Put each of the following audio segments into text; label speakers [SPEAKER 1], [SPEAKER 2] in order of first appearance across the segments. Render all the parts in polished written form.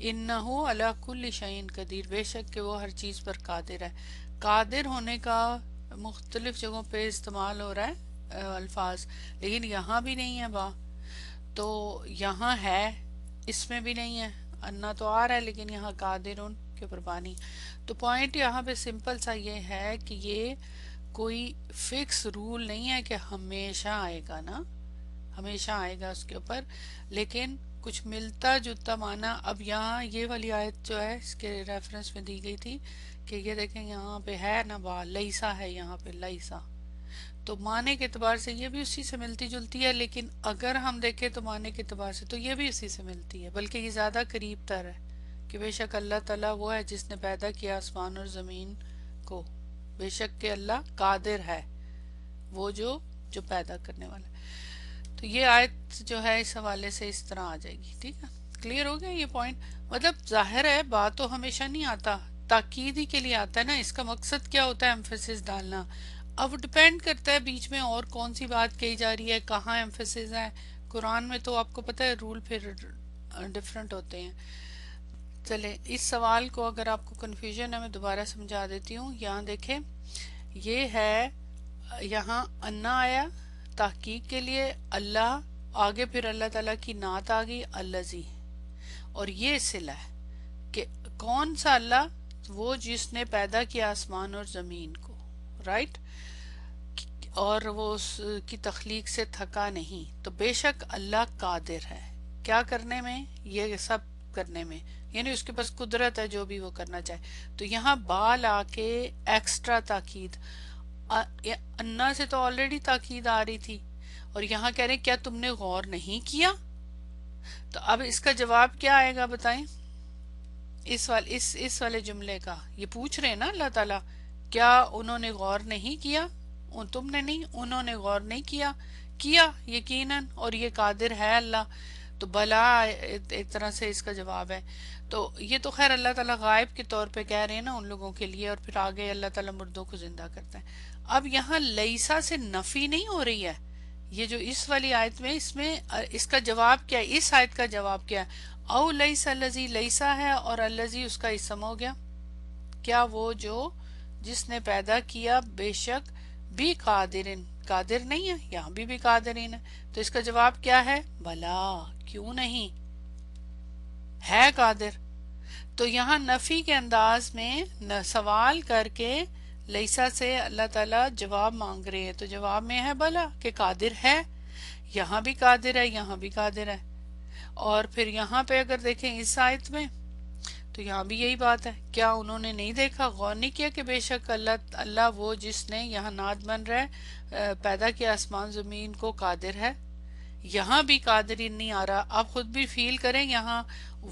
[SPEAKER 1] انہو علی کل شیء قدیر، بے شک کہ وہ ہر چیز پر قادر ہے۔ قادر ہونے کا مختلف جگہوں پہ استعمال ہو رہا ہے الفاظ، لیکن یہاں بھی نہیں ہے با، تو یہاں ہے، اس میں بھی نہیں ہے، انا تو آ رہا ہے لیکن یہاں قادرن کے اوپر بانی۔ تو پوائنٹ یہاں پہ سمپل سا یہ ہے کہ یہ کوئی فکس رول نہیں ہے کہ ہمیشہ آئے گا نا، ہمیشہ آئے گا اس کے اوپر، لیکن کچھ ملتا جلتا معنی۔ اب یہاں یہ والی آیت جو ہے اس کے ریفرنس میں دی گئی تھی کہ یہ دیکھیں یہاں پہ ہے نا با، لیسا ہے یہاں پہ لیسا، تو معنی کے اعتبار سے یہ بھی اسی سے ملتی جلتی ہے، لیکن اگر ہم دیکھیں تو معنی کے اعتبار سے تو یہ بھی اسی سے ملتی ہے، بلکہ یہ زیادہ قریب تر ہے کہ بے شک اللہ تعالیٰ وہ ہے جس نے پیدا کیا آسمان اور زمین کو، بے شک کہ اللہ قادر ہے، وہ جو پیدا کرنے والا ہے۔ تو یہ آیت جو ہے اس حوالے سے اس طرح آ جائے گی، ٹھیک ہے، کلیئر ہو گیا یہ پوائنٹ؟ مطلب ظاہر ہے بات تو ہمیشہ نہیں آتا، تاکید ہی کے لیے آتا ہے نا، اس کا مقصد کیا ہوتا ہے؟ ایمفیسس ڈالنا۔ اب ڈیپینڈ کرتا ہے بیچ میں اور کون سی بات کہی جا رہی ہے، کہاں ایمفیسس ہے۔ قرآن میں تو آپ کو پتہ ہے رول پھر ڈفرینٹ ہوتے ہیں۔ چلے اس سوال کو اگر آپ کو کنفیوژن ہے میں دوبارہ سمجھا دیتی ہوں۔ یہاں دیکھیں یہ ہے، یہاں انا آیا تحقیق کے لیے، اللہ آگے، پھر اللہ تعالیٰ کی نعت آ گئی الذی، اور یہ صلہ ہے کہ کون سا اللہ؟ وہ جس نے پیدا کیا آسمان اور زمین کو، رائٹ، اور وہ اس کی تخلیق سے تھکا نہیں، تو بے شک اللہ قادر ہے کیا کرنے میں؟ یہ سب کرنے میں، یعنی اس کے پاس قدرت ہے جو بھی وہ کرنا چاہے۔ تو یہاں بال آ کے ایکسٹرا تاکید، انا سے تو آلریڈی تاکید آ رہی تھی، اور یہاں کہہ رہے ہیں کیا تم نے غور نہیں کیا؟ تو اب اس کا جواب کیا آئے گا بتائیں؟ اس والے جملے کا یہ پوچھ رہے ہیں نا اللہ تعالیٰ، کیا انہوں نے غور نہیں کیا؟ تم نے نہیں، انہوں نے غور نہیں کیا، کیا یقیناً، اور یہ قادر ہے اللہ، تو بلا ایک طرح سے اس کا جواب ہے۔ تو یہ تو خیر اللہ تعالیٰ غائب کے طور پہ کہہ رہے ہیں نا ان لوگوں کے لیے، اور پھر آگے اللہ تعالیٰ مردوں کو زندہ کرتا ہے۔ اب یہاں لیسا سے نفی نہیں ہو رہی ہے، یہ جو اس والی آیت میں اس کا جواب کیا ہے؟ اس آیت کا جواب کیا ہے؟ او لیسا الذی، لیسا ہے اور الذی اس کا اسم ہو گیا، کیا وہ جو جس نے پیدا کیا بے شک بھی قادرن، قادر نہیں ہے؟ یہاں بھی قادرین ہے، تو اس کا جواب کیا ہے؟ بھلا، کیوں نہیں ہے قادر۔ تو یہاں نفی کے انداز میں سوال کر کے لیسا سے اللہ تعالیٰ جواب مانگ رہے ہیں، تو جواب میں ہے بھلا کہ قادر ہے، یہاں بھی قادر ہے، یہاں بھی قادر ہے۔ اور پھر یہاں پہ اگر دیکھیں اس آیت میں تو یہاں بھی یہی بات ہے، کیا انہوں نے نہیں دیکھا، غور نہیں کیا کہ بے شک اللہ وہ جس نے، یہاں نعت بن رہا ہے، پیدا کیا آسمان زمین کو، قادر ہے۔ یہاں بھی قادرین نہیں آ رہا، آپ خود بھی فیل کریں، یہاں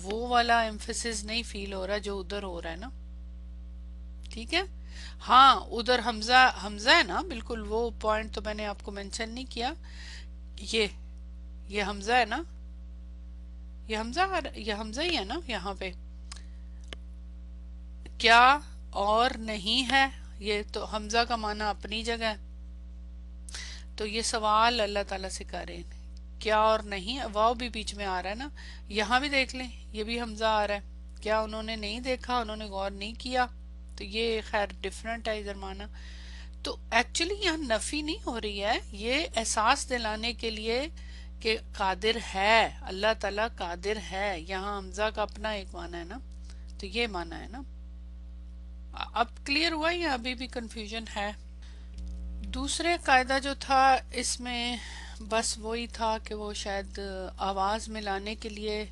[SPEAKER 1] وہ والا ایمفیسس نہیں فیل ہو رہا جو ادھر ہو رہا ہے نا، ٹھیک ہے۔ ہاں ادھر حمزہ ہے نا، بالکل وہ پوائنٹ تو میں نے آپ کو مینشن نہیں کیا، یہ حمزہ ہے نا، یہ حمزہ ہی ہے نا یہاں پہ، کیا اور نہیں ہے، یہ تو حمزہ کا معنی اپنی جگہ ہے، تو یہ سوال اللہ تعالیٰ سے کر رہے ہیں کیا اور نہیں، واو بھی بیچ میں آ رہا ہے نا، یہاں بھی دیکھ لیں یہ بھی حمزہ آ رہا ہے، کیا انہوں نے نہیں دیکھا، انہوں نے غور نہیں کیا، تو یہ خیر ڈیفرنٹ ہے ادھر معنی۔ تو ایکچولی یہاں نفی نہیں ہو رہی ہے، یہ احساس دلانے کے لیے کہ قادر ہے، اللہ تعالیٰ قادر ہے، یہاں حمزہ کا اپنا ایک معنی ہے نا، تو یہ معنی ہے نا۔ اب کلیئر ہوا یا ابھی بھی کنفیوژن ہے؟ دوسرے قاعدہ جو تھا اس میں بس وہی تھا کہ وہ شاید آواز ملانے کے لیے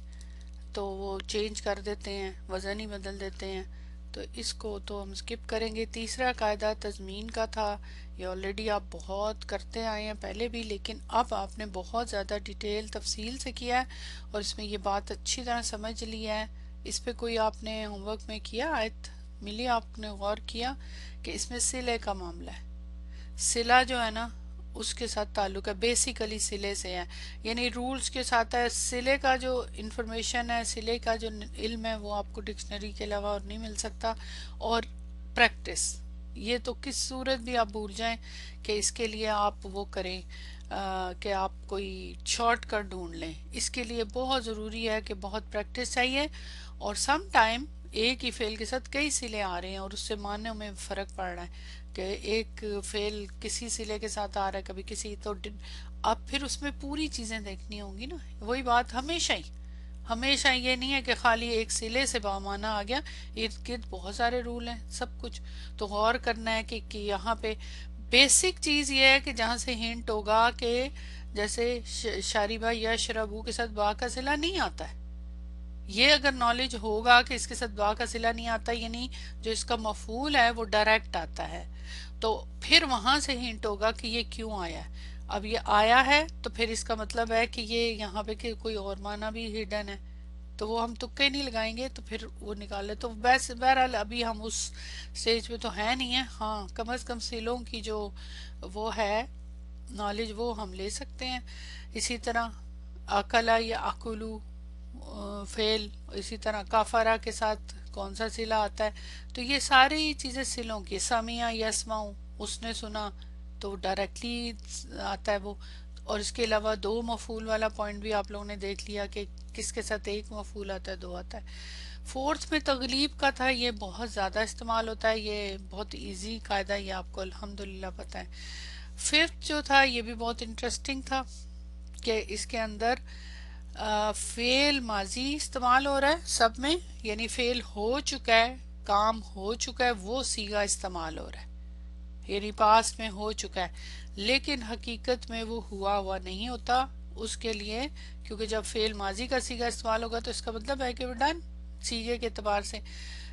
[SPEAKER 1] تو وہ چینج کر دیتے ہیں، وزن ہی بدل دیتے ہیں، تو اس کو تو ہم سکپ کریں گے۔ تیسرا قاعدہ تضمین کا تھا، یہ آلریڈی آپ بہت کرتے آئے ہیں پہلے بھی، لیکن اب آپ نے بہت زیادہ ڈیٹیل تفصیل سے کیا ہے اور اس میں یہ بات اچھی طرح سمجھ لی ہے۔ اس پہ کوئی آپ نے ہوم ورک میں کیا، آیت ملی آپ نے غور کیا کہ اس میں صلے کا معاملہ ہے، صلہ جو ہے نا اس کے ساتھ تعلق ہے، بیسیکلی صلے سے ہے، یعنی رولز کے ساتھ ہے، صلے کا جو انفارمیشن ہے، صلے کا جو علم ہے وہ آپ کو ڈکشنری کے علاوہ اور نہیں مل سکتا، اور پریکٹس، یہ تو کس صورت بھی آپ بھول جائیں کہ اس کے لیے آپ وہ کریں، کہ آپ کوئی شارٹ کٹ ڈھونڈ لیں. اس کے لیے بہت ضروری ہے کہ بہت پریکٹس چاہیے، اور سم ٹائم ایک ہی فعل کے ساتھ کئی صلے آ رہے ہیں اور اس سے معنوں میں فرق پڑ رہا ہے کہ ایک فعل کسی صلے کے ساتھ آ رہا ہے کبھی کسی، تو اب پھر اس میں پوری چیزیں دیکھنی ہوں گی نا. وہی بات ہمیشہ یہ نہیں ہے کہ خالی ایک صلے سے بامعنی آ گیا، ارد گرد بہت سارے رول ہیں سب کچھ. تو غور کرنا ہے کہ یہاں پہ بیسک چیز یہ ہے کہ جہاں سے ہنٹ ہوگا کہ جیسے شاربہ یا شربو کے ساتھ با کا صلہ نہیں آتا ہے، یہ اگر نالج ہوگا کہ اس کے ساتھ با کا صلہ نہیں آتا، یعنی جو اس کا مفعول ہے وہ ڈائریکٹ آتا ہے، تو پھر وہاں سے ہنٹ ہوگا کہ یہ کیوں آیا ہے. اب یہ آیا ہے تو پھر اس کا مطلب ہے کہ یہ یہاں پہ کہ کوئی اور معنی بھی ہڈن ہے، تو وہ ہم تکے نہیں لگائیں گے تو پھر وہ نکالے. تو بہرحال ابھی ہم اس سٹیج پہ تو ہے نہیں ہے. ہاں کم از کم سیلوں کی جو وہ ہے نالج وہ ہم لے سکتے ہیں. اسی طرح اکلا یا اکلو فعل، اسی طرح کافرہ کے ساتھ کون سا صلہ آتا ہے، تو یہ ساری چیزیں صلوں کی. سمیع یسمعو، اس نے سنا تو ڈائریکٹلی آتا ہے وہ. اور اس کے علاوہ دو مفعول والا پوائنٹ بھی آپ لوگوں نے دیکھ لیا کہ کس کے ساتھ ایک مفعول آتا ہے دو آتا ہے. فورتھ میں تغلیب کا تھا، یہ بہت زیادہ استعمال ہوتا ہے، یہ بہت ایزی قاعدہ، یہ آپ کو الحمدللہ پتہ ہے. ففتھ جو تھا یہ بھی بہت انٹرسٹنگ تھا کہ اس کے اندر فعل ماضی استعمال ہو رہا ہے سب میں، یعنی فعل ہو چکا ہے، کام ہو چکا ہے، وہ صیغہ استعمال ہو رہا ہے، یعنی پاس میں ہو چکا ہے، لیکن حقیقت میں وہ ہوا نہیں ہوتا. اس کے لیے کیونکہ جب فعل ماضی کا صیغہ استعمال ہوگا تو اس کا مطلب ہے کہ وہ ڈن صیغے کے اعتبار سے.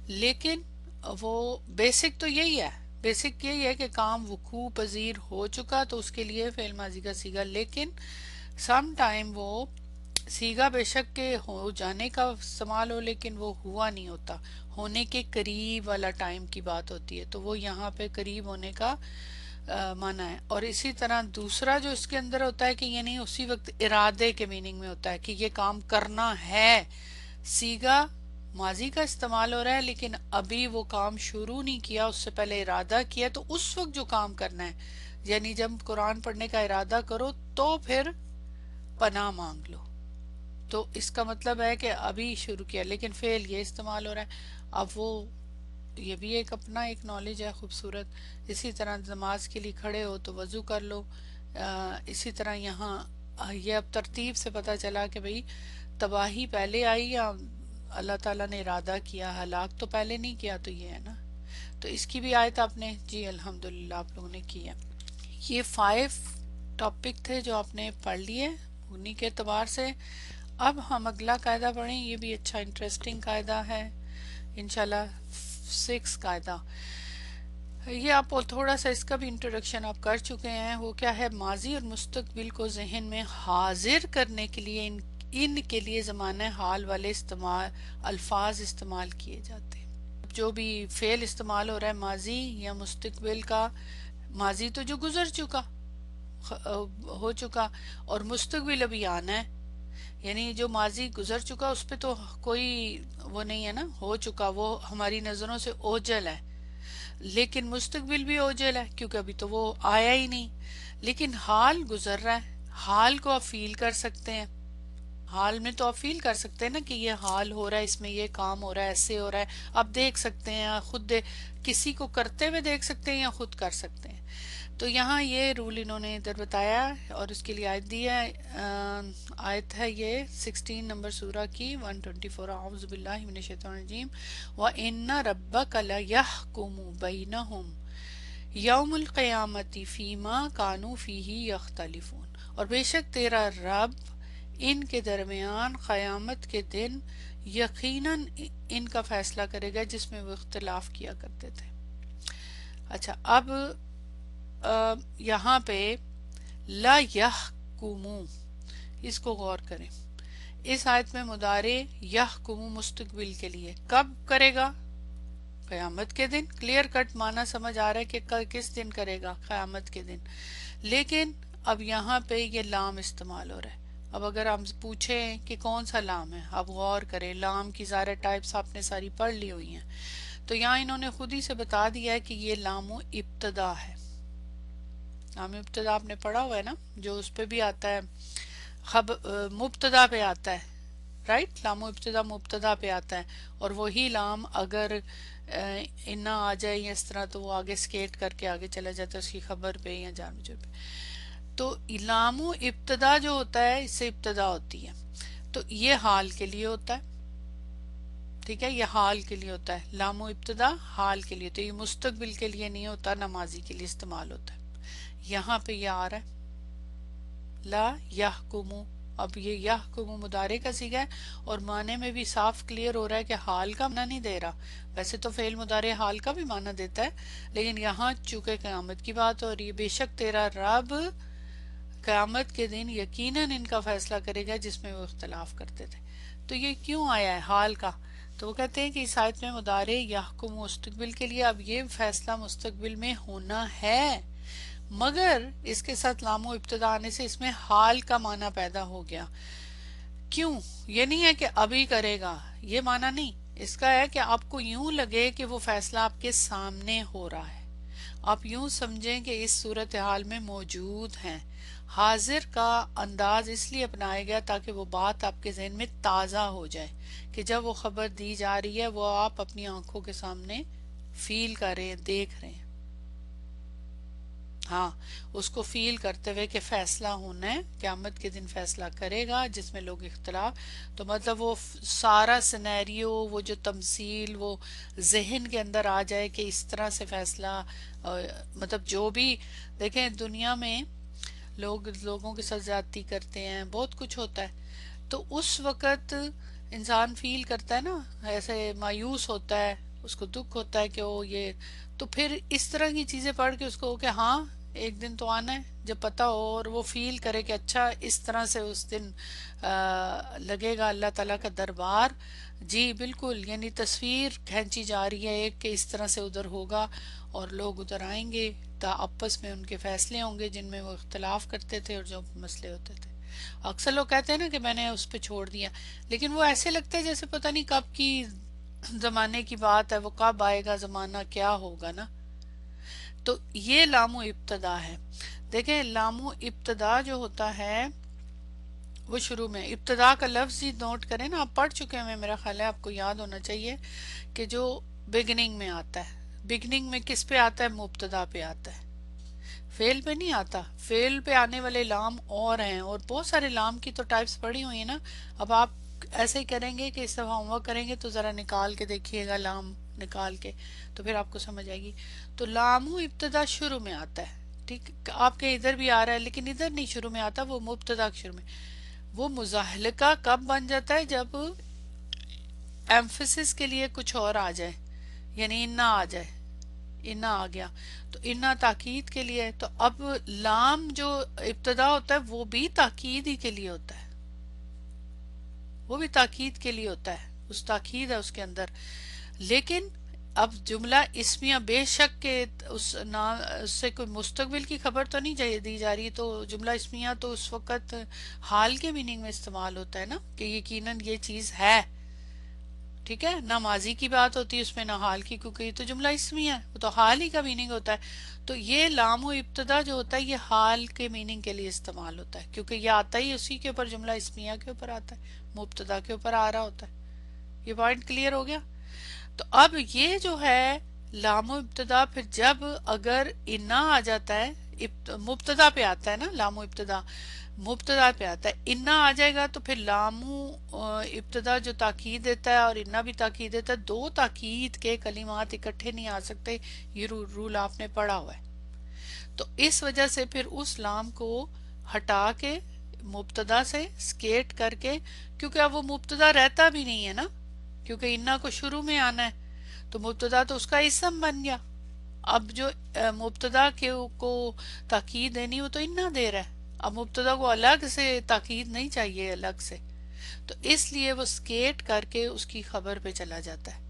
[SPEAKER 1] لیکن وہ بیسک تو یہی ہے، بیسک یہی ہے کہ کام وقوع پذیر ہو چکا تو اس کے لیے فعل ماضی کا صیغہ. لیکن سم ٹائم وہ صیغہ بے شک کے ہو جانے کا استعمال ہو لیکن وہ ہوا نہیں ہوتا، ہونے کے قریب والا ٹائم کی بات ہوتی ہے، تو وہ یہاں پہ قریب ہونے کا معنی ہے. اور اسی طرح دوسرا جو اس کے اندر ہوتا ہے کہ یعنی اسی وقت ارادے کے میننگ میں ہوتا ہے کہ یہ کام کرنا ہے، صیغہ ماضی کا استعمال ہو رہا ہے لیکن ابھی وہ کام شروع نہیں کیا، اس سے پہلے ارادہ کیا، تو اس وقت جو کام کرنا ہے، یعنی جب قرآن پڑھنے کا ارادہ کرو تو پھر پناہ مانگ لو، تو اس کا مطلب ہے کہ ابھی شروع کیا لیکن فعل یہ استعمال ہو رہا ہے. اب وہ یہ بھی ایک اپنا ایک نالج ہے خوبصورت. اسی طرح نماز کے لیے کھڑے ہو تو وضو کر لو. اسی طرح یہاں یہ اب ترتیب سے پتہ چلا کہ بھئی تباہی پہلے آئی یا اللہ تعالیٰ نے ارادہ کیا، ہلاک تو پہلے نہیں کیا، تو یہ ہے نا. تو اس کی بھی آیت آپ نے جی الحمدللہ آپ لوگوں نے کی ہے. یہ 5 ٹاپک تھے جو آپ نے پڑھ لیے انہی کے اعتبار سے. اب ہم اگلا قاعدہ پڑھیں، یہ بھی اچھا انٹرسٹنگ قاعدہ ہے انشاءاللہ. 6 قاعدہ یہ آپ تھوڑا سا اس کا بھی انٹروڈکشن آپ کر چکے ہیں. وہ کیا ہے؟ ماضی اور مستقبل کو ذہن میں حاضر کرنے کے لیے ان کے لیے زمانہ حال والے الفاظ استعمال کیے جاتے ہیں. جو بھی فعل استعمال ہو رہا ہے ماضی یا مستقبل کا، ماضی تو جو گزر چکا ہو چکا، اور مستقبل ابھی آنا ہے، یعنی جو ماضی گزر چکا اس پہ تو کوئی وہ نہیں ہے نا، ہو چکا وہ ہماری نظروں سے اوجل ہے، لیکن مستقبل بھی اوجل ہے کیونکہ ابھی تو وہ آیا ہی نہیں. لیکن حال گزر رہا ہے، حال کو آپ فیل کر سکتے ہیں، حال میں تو آپ فیل کر سکتے ہیں نا کہ یہ حال ہو رہا ہے، اس میں یہ کام ہو رہا ہے، ایسے ہو رہا ہے، آپ دیکھ سکتے ہیں، خود کسی کو کرتے ہوئے دیکھ سکتے ہیں یا خود کر سکتے ہیں. تو یہاں یہ رول انہوں نے ادھر بتایا اور اس کے لیے آیت دی ہے. آیت ہے یہ 16 نمبر سورہ کی 124. اعوذ باللہ من الشیطان الرجیم. وَإِنَّ رَبَّكَ لَيَحْكُمُ بَيْنَهُمْ یوم القیامت فیما کانوا فیہ یختلفون. اور بے شک تیرا رب ان کے درمیان قیامت کے دن یقیناً ان کا فیصلہ کرے گا جس میں وہ اختلاف کیا کرتے تھے. اچھا اب یہاں پہ لا یحکمو، اس کو غور کریں. اس آیت میں مضارع یحکمو مستقبل کے لیے، کب کرے گا؟ قیامت کے دن. کلیئر کٹ معنی سمجھ آ رہا ہے کہ کس دن کرے گا؟ قیامت کے دن. لیکن اب یہاں پہ یہ لام استعمال ہو رہا ہے. اب اگر ہم پوچھیں کہ کون سا لام ہے، اب غور کریں، لام کی ظاہر ٹائپس آپ نے ساری پڑھ لی ہوئی ہیں، تو یہاں انہوں نے خود ہی سے بتا دیا ہے کہ یہ لام و ابتدا ہے. لام ابتدا آپ نے پڑھا ہوا ہے نا، جو اس پہ بھی آتا ہے، مبتدا پہ آتا ہے، رائٹ، لام ابتدا مبتدا پہ آتا ہے، اور وہی لام اگر انا آ جائے یا اس طرح تو وہ آگے سکیٹ کر کے آگے چلا جاتا ہے اس کی خبر پہ یا جان بوجھ پہ. تو لام ابتدا جو ہوتا ہے اس سے ابتدا ہوتی ہے، تو یہ حال کے لیے ہوتا ہے، ٹھیک ہے، یہ حال کے لیے ہوتا ہے، لام ابتدا حال کے لیے، تو یہ مستقبل کے لیے نہیں ہوتا، نہ ماضی کے لیے استعمال ہوتا ہے. یہاں پہ یہ آ رہا ہے لا یحکمو، اب یہ یحکمو مضارع کا صیغہ ہے اور معنی میں بھی صاف کلیئر ہو رہا ہے کہ حال کا معنی نہیں دے رہا. ویسے تو فعل مضارع حال کا بھی معنی دیتا ہے، لیکن یہاں چونکہ قیامت کی بات ہو رہی ہے، بے شک تیرا رب قیامت کے دن یقیناً ان کا فیصلہ کرے گا جس میں وہ اختلاف کرتے تھے. تو یہ کیوں آیا ہے حال کا؟ تو وہ کہتے ہیں کہ اس آیت میں مضارع یحکم مستقبل کے لیے، اب یہ فیصلہ مستقبل میں ہونا ہے، مگر اس کے ساتھ لام و ابتدا آنے سے اس میں حال کا معنی پیدا ہو گیا. کیوں؟ یہ نہیں ہے کہ ابھی کرے گا، یہ معنی نہیں، اس کا ہے کہ آپ کو یوں لگے کہ وہ فیصلہ آپ کے سامنے ہو رہا ہے، آپ یوں سمجھیں کہ اس صورتحال میں موجود ہیں. حاضر کا انداز اس لیے اپنایا گیا تاکہ وہ بات آپ کے ذہن میں تازہ ہو جائے کہ جب وہ خبر دی جا رہی ہے وہ آپ اپنی آنکھوں کے سامنے فیل کر رہے ہیں، دیکھ رہے ہیں. ہاں، اس کو فیل کرتے ہوئے کہ فیصلہ ہونا ہے، قیامت کے دن فیصلہ کرے گا جس میں لوگ اختلاف، تو مطلب وہ سارا سینیریو، وہ جو تمثیل وہ ذہن کے اندر آ جائے کہ اس طرح سے فیصلہ، مطلب جو بھی دیکھیں دنیا میں لوگوں کے ساتھ زیادتی کرتے ہیں، بہت کچھ ہوتا ہے، تو اس وقت انسان فیل کرتا ہے نا، ایسے مایوس ہوتا ہے، اس کو دکھ ہوتا ہے کہ وہ یہ، تو پھر اس طرح کی چیزیں پڑھ کے اس کو کہ ہاں ایک دن تو آنا ہے جب پتہ ہو، اور وہ فیل کرے کہ اچھا اس طرح سے اس دن لگے گا اللہ تعالیٰ کا دربار. جی بالکل، یعنی تصویر کھینچی جا رہی ہے ایک کہ اس طرح سے ادھر ہوگا اور لوگ ادھر آئیں گے، تا آپس میں ان کے فیصلے ہوں گے جن میں وہ اختلاف کرتے تھے اور جو مسئلے ہوتے تھے. اکثر لوگ کہتے ہیں نا کہ میں نے اس پہ چھوڑ دیا، لیکن وہ ایسے لگتا ہے جیسے پتہ نہیں کب کی زمانے کی بات ہے، وہ کب آئے گا زمانہ، کیا ہوگا نا. تو یہ لام و ابتدا ہے. دیکھیں لام و ابتدا جو ہوتا ہے وہ شروع میں، ابتدا کا لفظ ہی نوٹ کریں نا، آپ پڑھ چکے ہیں، میرا خیال ہے آپ کو یاد ہونا چاہیے کہ جو بگننگ میں آتا ہے، بگننگ میں کس پہ آتا ہے؟ مبتدا پہ آتا ہے، فعل پہ نہیں آتا. فعل پہ آنے والے لام اور ہیں، اور بہت سارے لام کی تو ٹائپس پڑھی ہوئی ہیں نا. اب آپ ایسے ہی کریں گے کہ اس دفعہ ہوم ورک کریں گے تو ذرا نکال کے دیکھیے گا، لام نکال کے، تو پھر آپ کو سمجھ آئے گی. تو لام ابتدا شروع میں آتا ہے، ٹھیک، آپ کے ادھر بھی آ رہا ہے لیکن ادھر نہیں شروع میں آتا، وہ مبتدا شروع میں. وہ مزاحلقہ کب بن جاتا ہے؟ جب ایمفسس کے لیے کچھ اور آ جائے، یعنی انا آ جائے، انا آ گیا تو انا تاکید کے لیے. تو اب لام جو ابتدا ہوتا ہے وہ بھی تاکید ہی کے لیے ہوتا ہے، وہ بھی تاکید کے لیے ہوتا ہے، اس تاکید ہے اس کے اندر. لیکن اب جملہ اسمیہ بے شک کہ اس سے کوئی مستقبل کی خبر تو نہیں دی جا رہی، تو جملہ اسمیہ تو اس وقت حال کے میننگ میں استعمال ہوتا ہے نا، کہ یقیناً یہ چیز ہے، ٹھیک ہے، نہ ماضی کی بات ہوتی ہے اس میں نہ حال کی، کیونکہ یہ تو جملہ اسمیہ ہے، وہ تو حال ہی کا میننگ ہوتا ہے. تو یہ لام و ابتدا جو ہوتا ہے یہ حال کے میننگ کے لیے استعمال ہوتا ہے، کیونکہ یہ آتا ہی اسی کے اوپر، جملہ اسمیہ کے اوپر آتا ہے، مبتدا کے اوپر آ رہا ہوتا ہے. یہ پوائنٹ کلیئر ہو گیا؟ تو اب یہ جو ہے لام و ابتدا، پھر جب اگر انا آ جاتا ہے، مبتدا پہ آتا ہے نا، لام و ابتدا مبتدا پہ آتا ہے، انا آ جائے گا تو پھر لام ابتدا جو تاکید دیتا ہے اور انا بھی تاکید دیتا ہے، دو تاکید کے کلمات اکٹھے نہیں آ سکتے، یہ رول آپ نے پڑھا ہوا ہے. تو اس وجہ سے پھر اس لام کو ہٹا کے مبتدا سے سکیٹ کر کے، کیونکہ اب وہ مبتدا رہتا بھی نہیں ہے نا، کیونکہ انا کو شروع میں آنا ہے، تو مبتدا تو اس کا اسم بن گیا. اب جو مبتدا کو تاکید دینی وہ تو انا دے رہا ہے، اب مبتدا کو الگ سے تاکید نہیں چاہیے الگ سے، تو اس لیے وہ سکیٹ کر کے اس کی خبر پہ چلا جاتا ہے،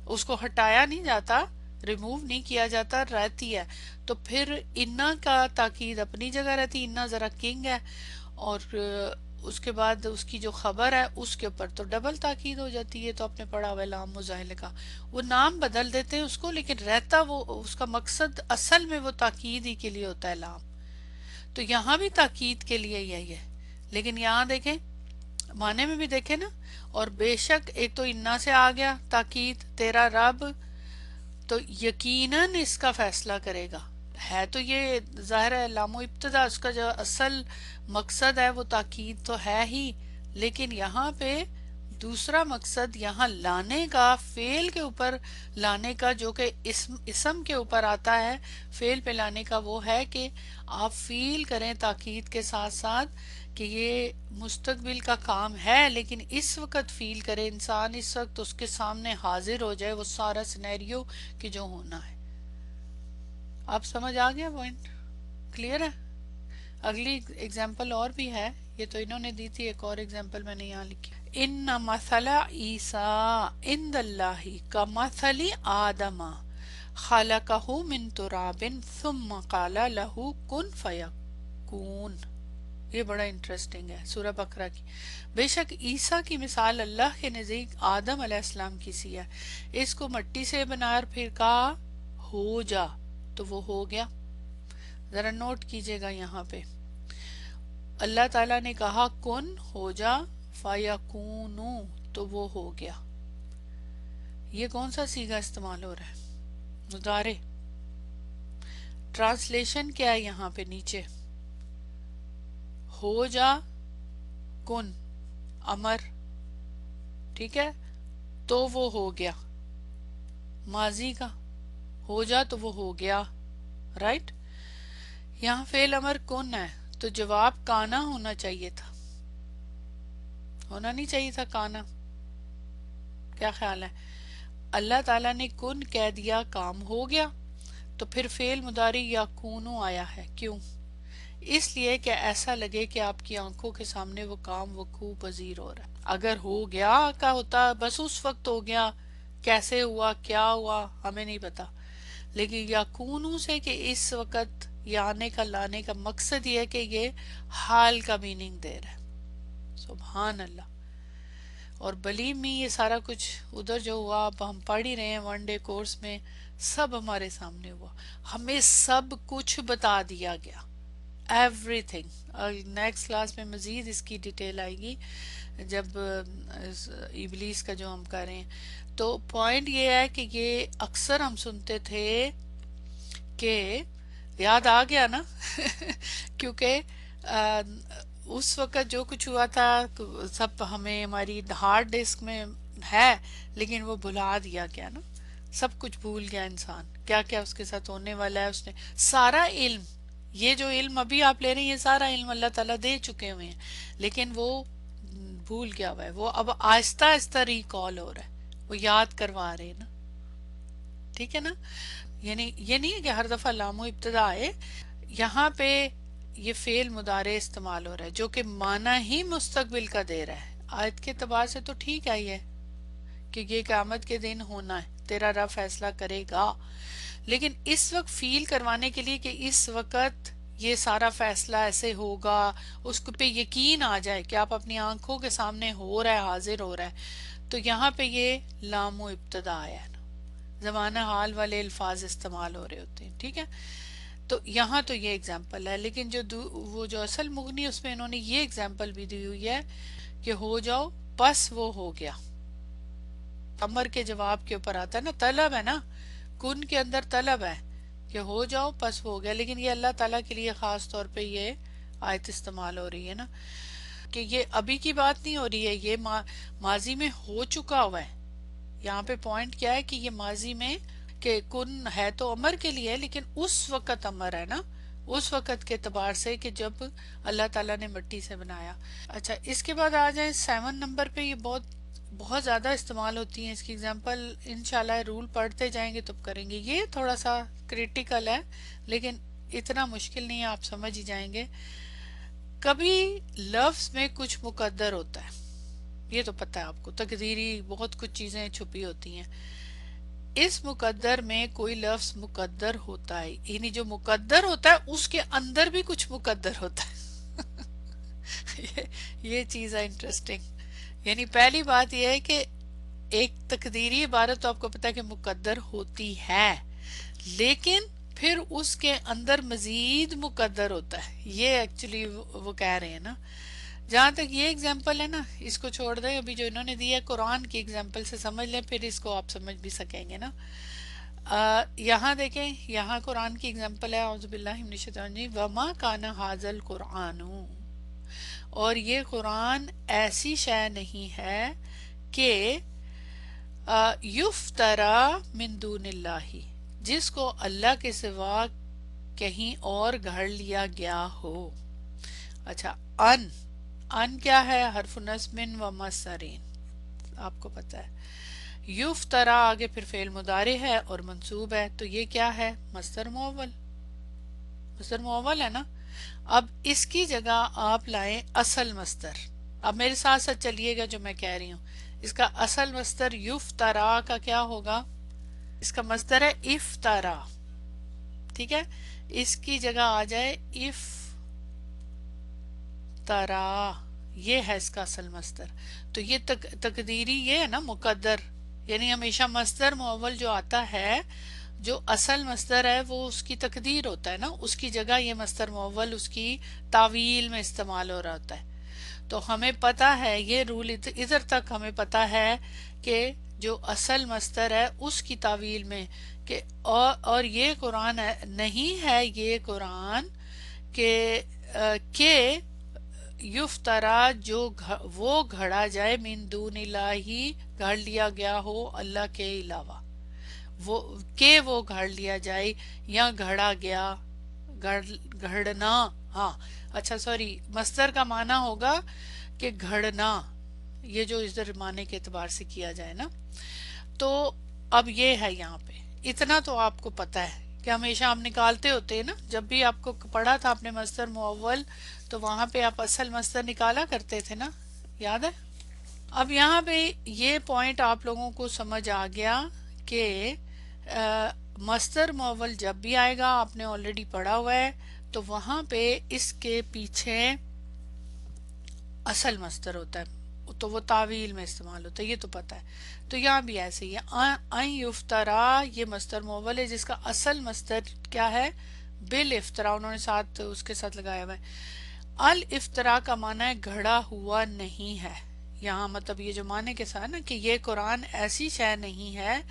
[SPEAKER 1] اس کو ہٹایا نہیں جاتا، ریموو نہیں کیا جاتا، رہتی ہے. تو پھر انا کا تاکید اپنی جگہ رہتی، انا ذرا کنگ ہے، اور اس کے بعد اس کی جو خبر ہے اس کے اوپر تو ڈبل تاکید ہو جاتی ہے. تو آپ نے پڑھا ہوا ہے لام مزاحلہ کا. وہ نام بدل دیتے ہیں اس کو لیکن رہتا وہ اس کا مقصد اصل میں وہ تاکید ہی کے لیے ہوتا ہے لام. تو یہاں بھی تاکید کے لیے یہی ہے. لیکن یہاں دیکھیں معنی میں بھی دیکھیں نا. اور بے شک ایک تو انا سے آ گیا تاکید تیرا رب تو یقیناً اس کا فیصلہ کرے گا. ہے تو یہ ظاہر ہے لام و ابتدا اس کا جو اصل مقصد ہے وہ تاکید تو ہے ہی. لیکن یہاں پہ دوسرا مقصد یہاں لانے کا فعل کے اوپر لانے کا جو کہ اسم کے اوپر آتا ہے فعل پہ لانے کا وہ ہے کہ آپ فیل کریں تاکید کے ساتھ ساتھ کہ یہ مستقبل کا کام ہے لیکن اس وقت فیل کرے انسان اس وقت اس کے سامنے حاضر ہو جائے وہ سارا سینیریو کہ جو ہونا ہے. آپ سمجھ آ گیا پوائنٹ کلیئر ہے. اگلی اگزامپل اور بھی ہے یہ تو انہوں نے دی تھی ایک اور اگزامپل میں نے یہاں لکھی. ان مثل عیسیٰ عند اللہ کمثل آدم خلقہ من تراب ثم قال له کن فیکون. یہ بڑا انٹرسٹنگ ہے سورہ بقرہ کی. بے شک عیسیٰ کی مثال اللہ کے نزدیک آدم علیہ السلام کی سی ہے. اس کو مٹی سے بنایا اور پھر کہا ہو جا تو وہ ہو گیا. ذرا نوٹ کیجئے گا یہاں پہ اللہ تعالیٰ نے کہا کن ہو جا فیکونو تو وہ ہو گیا. یہ کون سا صیغہ استعمال ہو رہا ہے؟ مضارع. ٹرانسلیشن کیا ہے یہاں پہ نیچے ہو جا کن امر ٹھیک ہے تو وہ ہو گیا ماضی کا ہو جا تو وہ ہو گیا رائٹ. یہاں فعل امر کن ہے تو جواب کانا ہونا چاہیے تھا. ہونا نہیں چاہیے تھا کانا. کیا خیال ہے؟ اللہ تعالیٰ نے کن کہہ دیا کام ہو گیا تو پھر فعل مضارع یا کونو آیا ہے. کیوں؟ اس لیے کہ ایسا لگے کہ آپ کی آنکھوں کے سامنے وہ کام وقوع پذیر ہو رہا ہے. اگر ہو گیا کا ہوتا بس اس وقت ہو گیا کیسے ہوا کیا ہوا ہمیں نہیں پتا. لیکن یا کونو سے کہ اس وقت یہ آنے کا لانے کا مقصد یہ ہے کہ یہ حال کا میننگ دے رہا ہے. سبحان اللہ. اور بلیو می یہ سارا کچھ ادھر جو ہوا اب ہم پڑھ ہی رہے ہیں ون ڈے کورس میں سب ہمارے سامنے ہوا. ہمیں سب کچھ بتا دیا گیا ایوری تھنگ. نیکسٹ کلاس میں مزید اس کی ڈیٹیل آئے گی جب ابلیس کا جو ہم کر رہے ہیں. تو پوائنٹ یہ ہے کہ یہ اکثر ہم سنتے تھے کہ یاد آ گیا نا کیونکہ اس وقت جو کچھ ہوا تھا سب ہمیں ہماری ہارڈ ڈسک میں ہے لیکن وہ بھلا دیا گیا نا. سب کچھ بھول گیا انسان کیا کیا اس کے ساتھ ہونے والا ہے. اس نے سارا علم یہ جو علم ابھی آپ لے رہے ہیں یہ سارا علم اللہ تعالیٰ دے چکے ہوئے ہیں لیکن وہ بھول گیا ہوا ہے. وہ اب آہستہ آہستہ ریکال ہو رہا ہے وہ یاد کروا رہے ہیں نا. ٹھیک ہے نا. یعنی یہ نہیں ہے کہ ہر دفعہ لام و ابتدا آئے. یہاں پہ یہ فعل مضارع استعمال ہو رہا ہے جو کہ معنی ہی مستقبل کا دے رہا ہے. آیت کے اعتبار سے تو ٹھیک ہے یہ کہ یہ قیامت کے دن ہونا ہے تیرا رب فیصلہ کرے گا لیکن اس وقت فیل کروانے کے لیے کہ اس وقت یہ سارا فیصلہ ایسے ہوگا اس پہ یقین آ جائے کہ آپ اپنی آنکھوں کے سامنے ہو رہا ہے حاضر ہو رہا ہے تو یہاں پہ یہ لام و ابتدا آیا ہے نا. زمانہ حال والے الفاظ استعمال ہو رہے ہوتے ہیں. ٹھیک ہے. تو یہاں تو یہ اگزامپل ہے لیکن وہ جو اصل مغنی اس میں انہوں نے یہ اگزامپل بھی دی ہوئی ہے کہ ہو جاؤ بس وہ ہو گیا. امر کے جواب کے اوپر آتا ہے نا طلب ہے نا کن کے اندر طلب ہے کہ ہو جاؤ بس وہ ہو گیا. لیکن یہ اللہ تعالیٰ کے لیے خاص طور پہ یہ آیت استعمال ہو رہی ہے نا کہ یہ ابھی کی بات نہیں ہو رہی ہے یہ ماضی میں ہو چکا ہوا ہے. یہاں پہ پوائنٹ کیا ہے کہ یہ ماضی میں کہ کن ہے تو امر کے لیے لیکن اس وقت امر ہے نا اس وقت کے اعتبار سے کہ جب اللہ تعالیٰ نے مٹی سے بنایا. اچھا اس کے بعد آ جائیں 7 نمبر پہ. یہ بہت زیادہ استعمال ہوتی ہیں اس کی اگزامپل انشاءاللہ رول پڑھتے جائیں گے تب کریں گے. یہ تھوڑا سا کریٹیکل ہے لیکن اتنا مشکل نہیں ہے آپ سمجھ ہی جائیں گے. کبھی لفظ میں کچھ مقدر ہوتا ہے یہ تو پتہ ہے آپ کو تقدیری بہت کچھ چیزیں چھپی ہوتی ہیں. اس مقدر میں کوئی لفظ مقدر ہوتا ہے یعنی جو مقدر ہوتا ہے اس کے اندر بھی کچھ مقدر ہوتا ہے یہ چیز ہے انٹرسٹنگ. یعنی پہلی بات یہ ہے کہ ایک تقدیری عبارت تو آپ کو پتا ہے کہ مقدر ہوتی ہے، لیکن پھر اس کے اندر مزید مقدر ہوتا ہے. یہ ایکچولی وہ کہہ رہے ہیں نا. جہاں تک یہ اگزامپل ہے نا، اس کو چھوڑ دیں، ابھی جو انہوں نے دیا ہے قرآن کی اگزامپل سے سمجھ لیں، پھر اس کو آپ سمجھ بھی سکیں گے نا. یہاں دیکھیں، یہاں قرآن کی اگزامپل ہے اعوذ باللہ من الشیطان الرجیم وما کان ھذا القرآن، اور یہ قرآن ایسی شے نہیں ہے کہ یفترا من دون اللہ، جس کو اللہ کے سوا کہیں اور گھڑ لیا گیا ہو. اچھا، ان کیا ہے؟ حرف نصب و مصدرین، آپ کو پتا ہے. یفترا آگے پھر فعل مضارع ہے اور منصوب ہے، تو یہ کیا ہے؟ مصدر مؤول. مصدر مؤول ہے نا. اب اس کی جگہ آپ لائیں اصل مصدر. اب میرے ساتھ ساتھ چلیے گا جو میں کہہ رہی ہوں. اس کا اصل مصدر یفترا کا کیا ہوگا؟ اس کا مصدر ہے افترا، ٹھیک ہے. اس کی جگہ آ جائے افترا، یہ ہے اس کا اصل مصدر. تو یہ تقدیری یہ ہے نا مقدر، یعنی ہمیشہ مصدر مؤول جو آتا ہے، جو اصل مصدر ہے وہ اس کی تقدیر ہوتا ہے نا، اس کی جگہ یہ مصدر مؤول اس کی تعویل میں استعمال ہو رہا ہوتا ہے. تو ہمیں پتا ہے یہ رول، ادھر تک ہمیں پتا ہے کہ جو اصل مصدر ہے اس کی تعویل میں کہ اور یہ قرآن نہیں ہے، یہ قرآن کہ یفترا جو وہ گھڑا جائے من دون اللہ، گھڑ لیا گیا ہو اللہ کے علاوہ، وہ گھڑ لیا جائے یا گھڑا گیا، گھڑنا. ہاں اچھا سوری، مصدر کا معنی ہوگا کہ گھڑنا، یہ جو ادھر معنی کے اعتبار سے کیا جائے نا. تو اب یہ ہے یہاں پہ اتنا تو آپ کو پتا ہے کہ ہمیشہ ہم نکالتے ہوتے ہیں نا، جب بھی آپ کو پڑھا تھا آپ نے مصدر مؤول، تو وہاں پہ آپ اصل مصدر نکالا کرتے تھے نا، یاد ہے. اب یہاں پہ یہ پوائنٹ آپ لوگوں کو سمجھ آ گیا کہ مصدر مؤول جب بھی آئے گا، آپ نے آلریڈی پڑھا ہوا ہے، تو وہاں پہ اس کے پیچھے اصل مصدر ہوتا ہے، تو وہ تعویل میں استعمال ہوتا ہے، یہ تو پتا ہے. تو یہاں بھی ایسے ہی ہے، ان یفترا یہ مصدر مؤول ہے جس کا اصل مصدر کیا ہے؟ بالافترا، انہوں نے ساتھ اس کے ساتھ لگایا ہوا ہے. الافترا کا معنی ہے گھڑا ہوا نہیں ہے. یہاں مطلب یہ جو معنی کے ساتھ نا کہ یہ قرآن ایسی شے نہیں ہے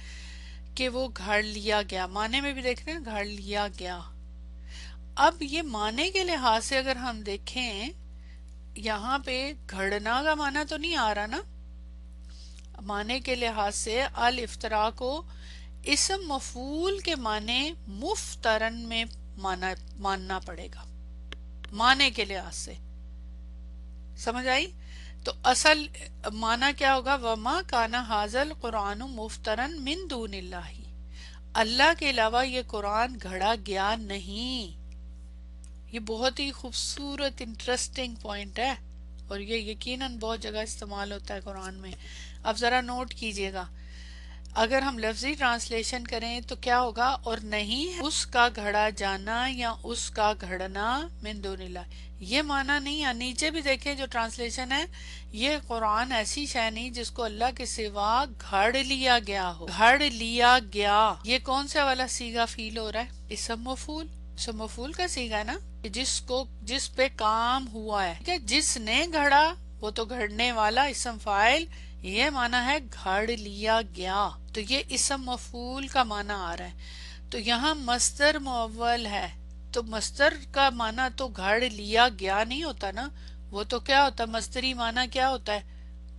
[SPEAKER 1] کہ وہ گھڑ لیا گیا، معنی میں بھی دیکھ رہے ہیں گھڑ لیا گیا. اب یہ معنی کے لحاظ سے اگر ہم دیکھیں، یہاں پہ گھڑنا کا معنی تو نہیں آ رہا نا. معنی کے لحاظ سے الافترا کو اسم مفعول کے معنی مفترن میں ماننا پڑے گا، معنی کے لحاظ سے. سمجھ آئی؟ تو اصل معنی کیا ہوگا؟ وما کان ھذا القرآن مفترن من دون اللہ، اللہ کے علاوہ یہ قرآن گھڑا گیا نہیں. یہ بہت ہی خوبصورت انٹرسٹنگ پوائنٹ ہے، اور یہ یقیناً بہت جگہ استعمال ہوتا ہے قرآن میں. اب ذرا نوٹ کیجئے گا، اگر ہم لفظی ٹرانسلیشن کریں تو کیا ہوگا؟ اور نہیں اس کا گھڑا جانا یا اس کا گھڑنا من دون اللہ، یہ معنی نہیں ہے. نیچے بھی دیکھیں جو ٹرانسلیشن ہے، یہ قرآن ایسی شے نہیں جس کو اللہ کے سوا گھڑ لیا گیا ہو. گھڑ لیا گیا، یہ کون سا والا صیغہ فیل ہو رہا ہے؟ اسم مفعول. اسم مفعول کا صیغہ ہے نا، جس پہ کام ہوا ہے، ٹھیک ہے. جس نے گھڑا، وہ تو گھڑنے والا، اسم فاعل، یہ معنی ہے گھڑ لیا گیا. تو یہ اسم مفعول کا معنی آ رہا ہے. تو یہاں مصدر مؤول ہے، تو مصدر کا معنی تو گھڑ لیا گیا نہیں ہوتا نا، وہ تو کیا ہوتا ہے؟ مصدری معنی کیا ہوتا ہے؟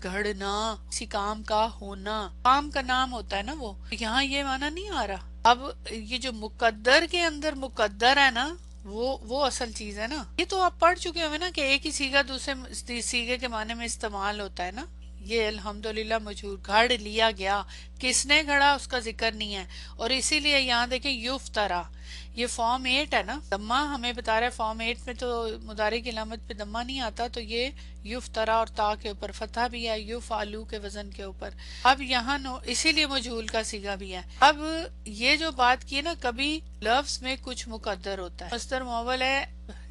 [SPEAKER 1] گھڑنا، کسی کام کا ہونا، کام کا نام ہوتا ہے نا وہ. یہاں یہ معنی نہیں آ رہا. اب یہ جو مقدر کے اندر مقدر ہے نا، وہ اصل چیز ہے نا. یہ تو آپ پڑھ چکے ہوئے نا کہ ایک ہی صیغہ دوسرے صیغے کے معنی میں استعمال ہوتا ہے نا. یہ الحمدللہ مجہور، گھڑ لیا گیا، کس نے گھڑا اس کا ذکر نہیں ہے. اور اسی لیے یہاں دیکھیں یفترا، یہ فارم 8 ہے نا، دمہ ہمیں بتا رہا ہے فارم 8 میں تو مضارع کی علامت پہ دمہ نہیں آتا، تو یہ یفترا اور تا کے اوپر فتح بھی ہے، یفعلو کے وزن کے اوپر. اب یہاں اسی لیے مجہول کا صیغہ بھی ہے. اب یہ جو بات کی نا، کبھی لفظ میں کچھ مقدر ہوتا ہے، مصدر مؤول ہے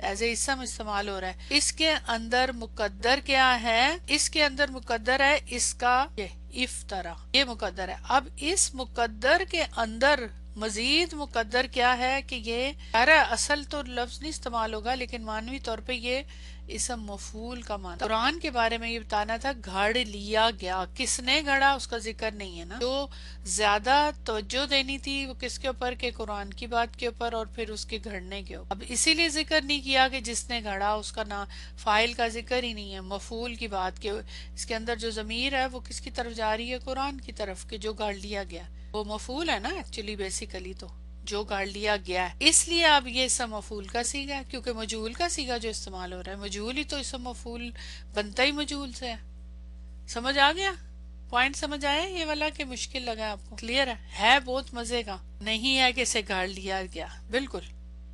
[SPEAKER 1] ایز اے اسم استعمال ہو رہا ہے. اس کے اندر مقدر کیا ہے؟ اس کے اندر مقدر ہے اس کا یہ افطرا، یہ مقدر ہے. اب اس مقدر کے اندر مزید مقدر کیا ہے کہ یہ اصل تو لفظ نہیں استعمال ہوگا لیکن معنوی طور پہ یہ اسم مفعول کا معنی. قرآن کے بارے میں یہ بتانا تھا گھڑ لیا گیا، کس نے گھڑا اس کا ذکر نہیں ہے نا. جو زیادہ توجہ دینی تھی وہ کس کے اوپر کہ قرآن کی بات کے اوپر اور پھر اس کے گھڑنے کے اوپر. اب اسی لیے ذکر نہیں کیا کہ جس نے گھڑا اس کا نام، فاعل کا ذکر ہی نہیں ہے، مفعول کی بات کہ اس کے اندر جو ضمیر ہے وہ کس کی طرف جا رہی ہے؟ قرآن کی طرف، کہ جو گھڑ لیا گیا. وہ مفعول ہے نا ایکچولی بیسیکلی تو جو گاڑ لیا گیا ہے. اس لیے اب یہ اسم مفعول کا سیگا ہے کیونکہ مجہول کا سیگا جو استعمال ہو رہا ہے، مجہول ہی تو اسم مفعول بنتا ہی مجہول سے ہے. سمجھ آ گیا پوائنٹ؟ سمجھ آیا یہ والا کہ مشکل لگا آپ کو؟ کلیئر ہے بہت مزے کا نہیں ہے کہ اسے گاڑ لیا گیا، بالکل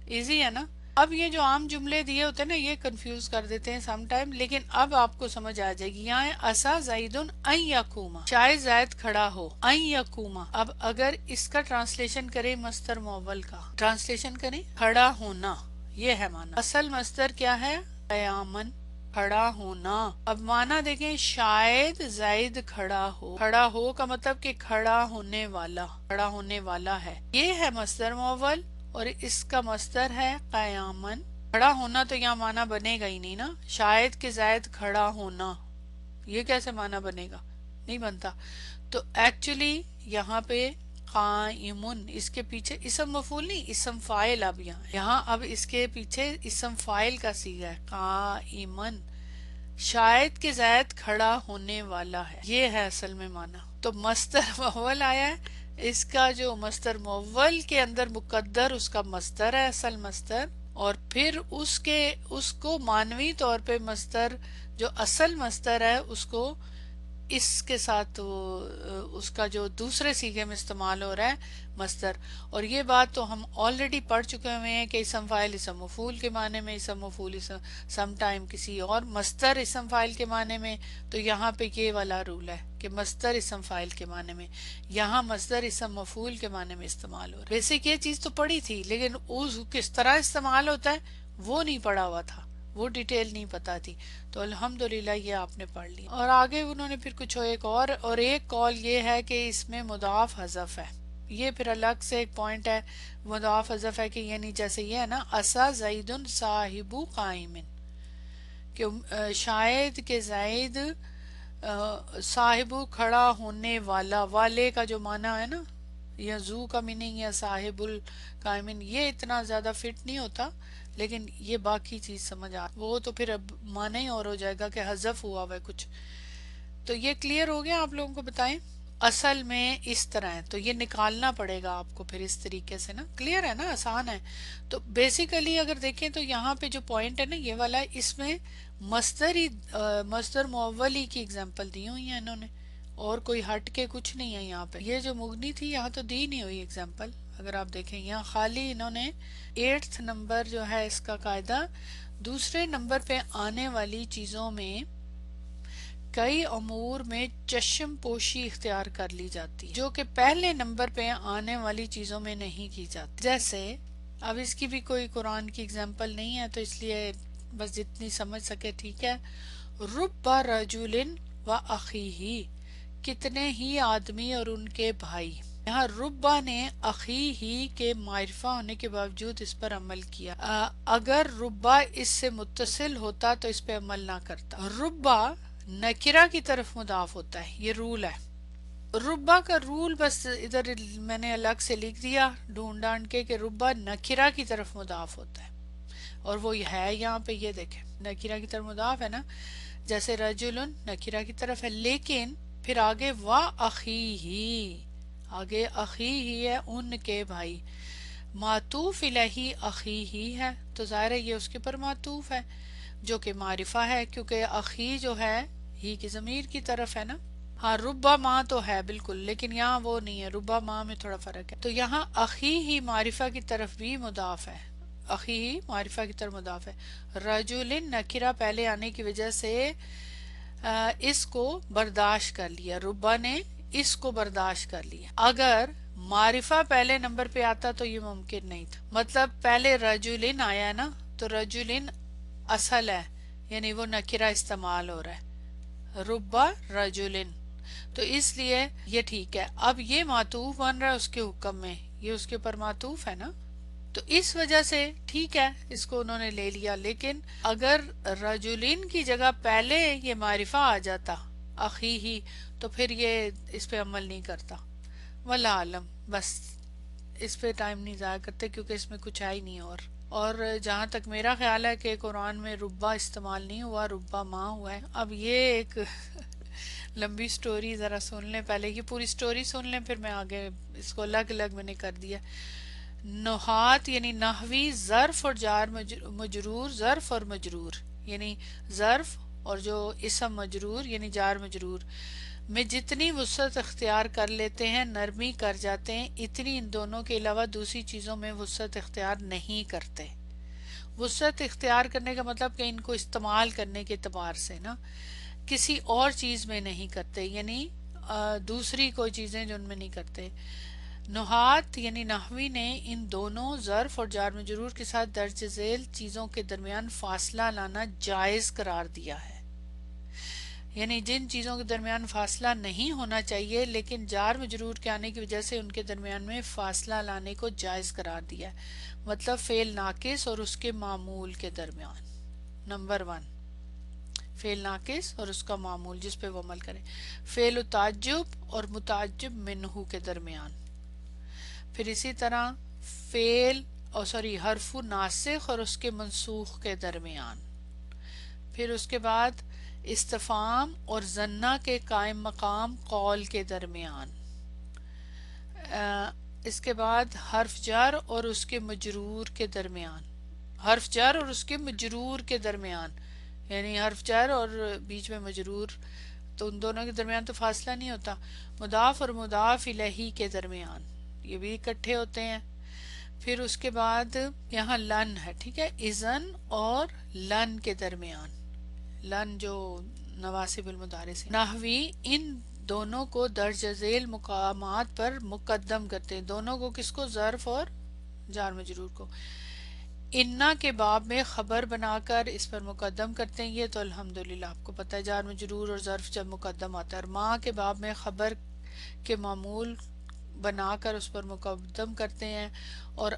[SPEAKER 1] ایزی ہے نا. اب یہ جو عام جملے دیے ہوتے ہیں نا یہ کنفیوز کر دیتے ہیں سم ٹائم، لیکن اب آپ کو سمجھ آ جائے گی. یہاں ہے اسا زیدن ان یقوما، شاید زید کھڑا ہو، ان یقوما. اب اگر اس کا ٹرانسلیشن کریں مصدر مؤول کا، ٹرانسلیشن کریں کھڑا ہونا، یہ ہے معنی. اصل مصدر کیا ہے؟ قیامن، کھڑا ہونا. اب معنی دیکھیں، شاید زید کھڑا ہو. کھڑا ہو کا مطلب کہ کھڑا ہونے والا، کھڑا ہونے والا ہے. یہ ہے مصدر مؤول اور اس کا مصدر ہے قیامن. کھڑا ہونا تو یہاں معنی بنے گا ہی نہیں نا. شاید کہ زید کھڑا ہونا، یہ کیسے معنی بنے گا؟ نہیں بنتا. تو ایکچولی یہاں پہ قائمن، اس کے پیچھے اسم مفعول نہیں، اسم فاعل. اب یہاں اب اس کے پیچھے اسم فاعل کا صیغہ ہے قائمن. شاید کہ زید کھڑا ہونے والا ہے، یہ ہے اصل میں معنی. تو مصدر مؤول آیا ہے، اس کا جو مصدر مؤول کے اندر مقدر اس کا مصدر ہے، اصل مصدر، اور پھر اس کو معنوی طور پہ مصدر جو اصل مصدر ہے اس کو اس کے ساتھ اس کا جو دوسرے صیغے میں استعمال ہو رہا ہے مصدر. اور یہ بات تو ہم آلریڈی پڑھ چکے ہوئے ہیں کہ اسم فاعل اسم مفعول کے معنی میں، اسم مفعول سم ٹائم کسی اور مصدر اسم فاعل کے معنی میں. تو یہاں پہ یہ والا رول ہے کہ مصدر اسم فاعل کے معنی میں، یہاں مصدر اسم مفعول کے معنی میں استعمال ہو رہا ہے. بیسک یہ چیز تو پڑھی تھی لیکن کس طرح استعمال ہوتا ہے وہ نہیں پڑھا ہوا تھا، وہ ڈیٹیل نہیں پتا تھی. تو الحمدللہ یہ آپ نے پڑھ لی. اور آگے انہوں نے پھر کچھ ایک قول یہ ہے کہ اس میں مضاف حذف ہے. یہ پھر الگ سے ایک پوائنٹ ہے. مضاف حذف ہے کہ یعنی جیسے یہ ہے نا اسا زید صاحب قائم، کہ شاید کہ زید صاحب کھڑا ہونے والا، والے کا جو معنی ہے نا، یا زو کا میننگ یا صاحب القائمین، یہ اتنا زیادہ فٹ نہیں ہوتا لیکن یہ باقی چیز سمجھ آ وہ تو پھر اب معنی ہی اور ہو جائے گا کہ حذف ہوا ہوا ہے کچھ. تو یہ کلیئر ہو گیا آپ لوگوں کو؟ بتائیں اصل میں اس طرح ہے تو یہ نکالنا پڑے گا آپ کو پھر اس طریقے سے نا. کلیئر ہے نا؟ آسان ہے. تو بیسیکلی اگر دیکھیں تو یہاں پہ جو پوائنٹ ہے نا یہ والا، اس میں مصدر مؤول ہی کی اگزامپل دی ہوئی ہیں انہوں نے، اور کوئی ہٹ کے کچھ نہیں ہے یہاں پہ. یہ جو مغنی تھی یہاں تو دی نہیں ہوئی اگزامپل. اگر آپ دیکھیں یہاں خالی انہوں نے 8th نمبر جو ہے اس کا قاعدہ، دوسرے نمبر پہ آنے والی چیزوں میں کئی امور میں چشم پوشی اختیار کر لی جاتی جو کہ پہلے نمبر پہ آنے والی چیزوں میں نہیں کی جاتی. جیسے اب اس کی بھی کوئی قرآن کی اگزامپل نہیں ہے تو اس لیے بس جتنی سمجھ سکے ٹھیک ہے. رب رجل و اخیہ، کتنے ہی آدمی اور ان کے بھائی. یہاں ربا نے اخی ہی کے معرفہ ہونے کے باوجود اس پر عمل کیا. اگر ربا اس سے متصل ہوتا تو اس پہ عمل نہ کرتا. ربا نکرہ کی طرف مضاف ہوتا ہے، یہ رول ہے. ربا کا رول بس ادھر میں نے الگ سے لکھ دیا ڈھونڈ ڈانڈ کے کہ ربا نکرہ کی طرف مضاف ہوتا ہے، اور وہ ہے یہاں پہ یہ دیکھیں نکرہ کی طرف مضاف ہے نا، جیسے رجلن نکرہ کی طرف ہے، لیکن پھر آگے وا اخیہ، آگے اخیہ ہے ان کے بھائی. معطوف الیہ اخیہ ہے تو ظاہر ہے یہ اس کے پر معطوف ہے جو کہ معرفہ ہے کیونکہ اخی جو ہے ہی کی ضمیر کی طرف ہے نا. ہاں ربا ماں تو ہے بالکل، لیکن یہاں وہ نہیں ہے، ربا ماں میں تھوڑا فرق ہے. تو یہاں اخی ہی معرفہ کی طرف بھی مضاف ہے، اخی ہی معرفہ کی طرف مضاف ہے. رجل نکرہ پہلے آنے کی وجہ سے اس کو برداشت کر لیا، ربا نے اس کو برداشت کر لیا. اگر معرفہ پہلے نمبر پہ آتا تو یہ ممکن نہیں تھا. مطلب پہلے رجلن آیا نا تو رجلن اصل ہے یعنی وہ نکرہ استعمال ہو رہا ہے، ربا رجلن، تو اس لیے یہ ٹھیک ہے۔ اب یہ معطوف بن رہا ہے اس کے حکم میں، یہ اس کے اوپر معطوف ہے نا، تو اس وجہ سے ٹھیک ہے اس کو انہوں نے لے لیا۔ لیکن اگر رجلین کی جگہ پہلے یہ معرفہ آ جاتا اخی ہی تو پھر یہ اس پہ عمل نہیں کرتا۔ واللہ عالم، بس اس پہ ٹائم نہیں ضائع کرتے کیونکہ اس میں کچھ ہے ہی نہیں۔ اور جہاں تک میرا خیال ہے کہ قرآن میں ربا استعمال نہیں ہوا، ربا ماں ہوا ہے۔ اب یہ ایک لمبی سٹوری، ذرا سن لیں، پہلے یہ پوری سٹوری سن لیں پھر میں آگے اس کو الگ الگ میں نے کر دیا۔ نحات یعنی نحوی ظرف اور جار مجرور، ظرف اور مجرور یعنی ظرف اور جو اسم مجرور یعنی جار مجرور میں جتنی وسعت اختیار کر لیتے ہیں، نرمی کر جاتے ہیں، اتنی ان دونوں کے علاوہ دوسری چیزوں میں وسعت اختیار نہیں کرتے۔ وسعت اختیار کرنے کا مطلب کہ ان کو استعمال کرنے کے اعتبار سے نا کسی اور چیز میں نہیں کرتے، یعنی دوسری کوئی چیزیں جو ان میں نہیں کرتے۔ نحات یعنی نحوی نے ان دونوں ظرف اور جار مجرور کے ساتھ درج ذیل چیزوں کے درمیان فاصلہ لانا جائز قرار دیا ہے، یعنی جن چیزوں کے درمیان فاصلہ نہیں ہونا چاہیے لیکن جار مجرور کے آنے کی وجہ سے ان کے درمیان میں فاصلہ لانے کو جائز قرار دیا ہے، مطلب فعل ناقص اور اس کے معمول کے درمیان۔ نمبر 1 فعل ناقص اور اس کا معمول جس پہ وہ عمل کرے، فعل تعجب اور متعجب منہ کے درمیان، پھر اسی طرح حرف ناسخ اور اس کے منسوخ کے درمیان، پھر اس کے بعد استفہام اور ظنہ کے قائم مقام قول کے درمیان، اس کے بعد حرف جر اور اس کے مجرور کے درمیان، حرف جر اور اس کے مجرور کے درمیان یعنی حرف جر اور بیچ میں مجرور، تو ان دونوں کے درمیان تو فاصلہ نہیں ہوتا۔ مضاف اور مضاف الیہ کے درمیان یہ بھی اکٹھے ہوتے ہیں۔ پھر اس کے بعد یہاں لن ہے، ٹھیک ہے، اذن اور لن کے درمیان، لن جو نواسب المضارع سے نحوی ان دونوں کو درج ذیل مقامات پر مقدم کرتے ہیں، دونوں کو، کس کو؟ ظرف اور جار مجرور کو۔ انا کے باب میں خبر بنا کر اس پر مقدم کرتے ہیں، یہ تو الحمدللہ آپ کو پتہ ہے جار مجرور اور ظرف جب مقدم آتا ہے۔ اور ماں کے باب میں خبر کے معمول بنا کر اس پر مقدم کرتے ہیں، اور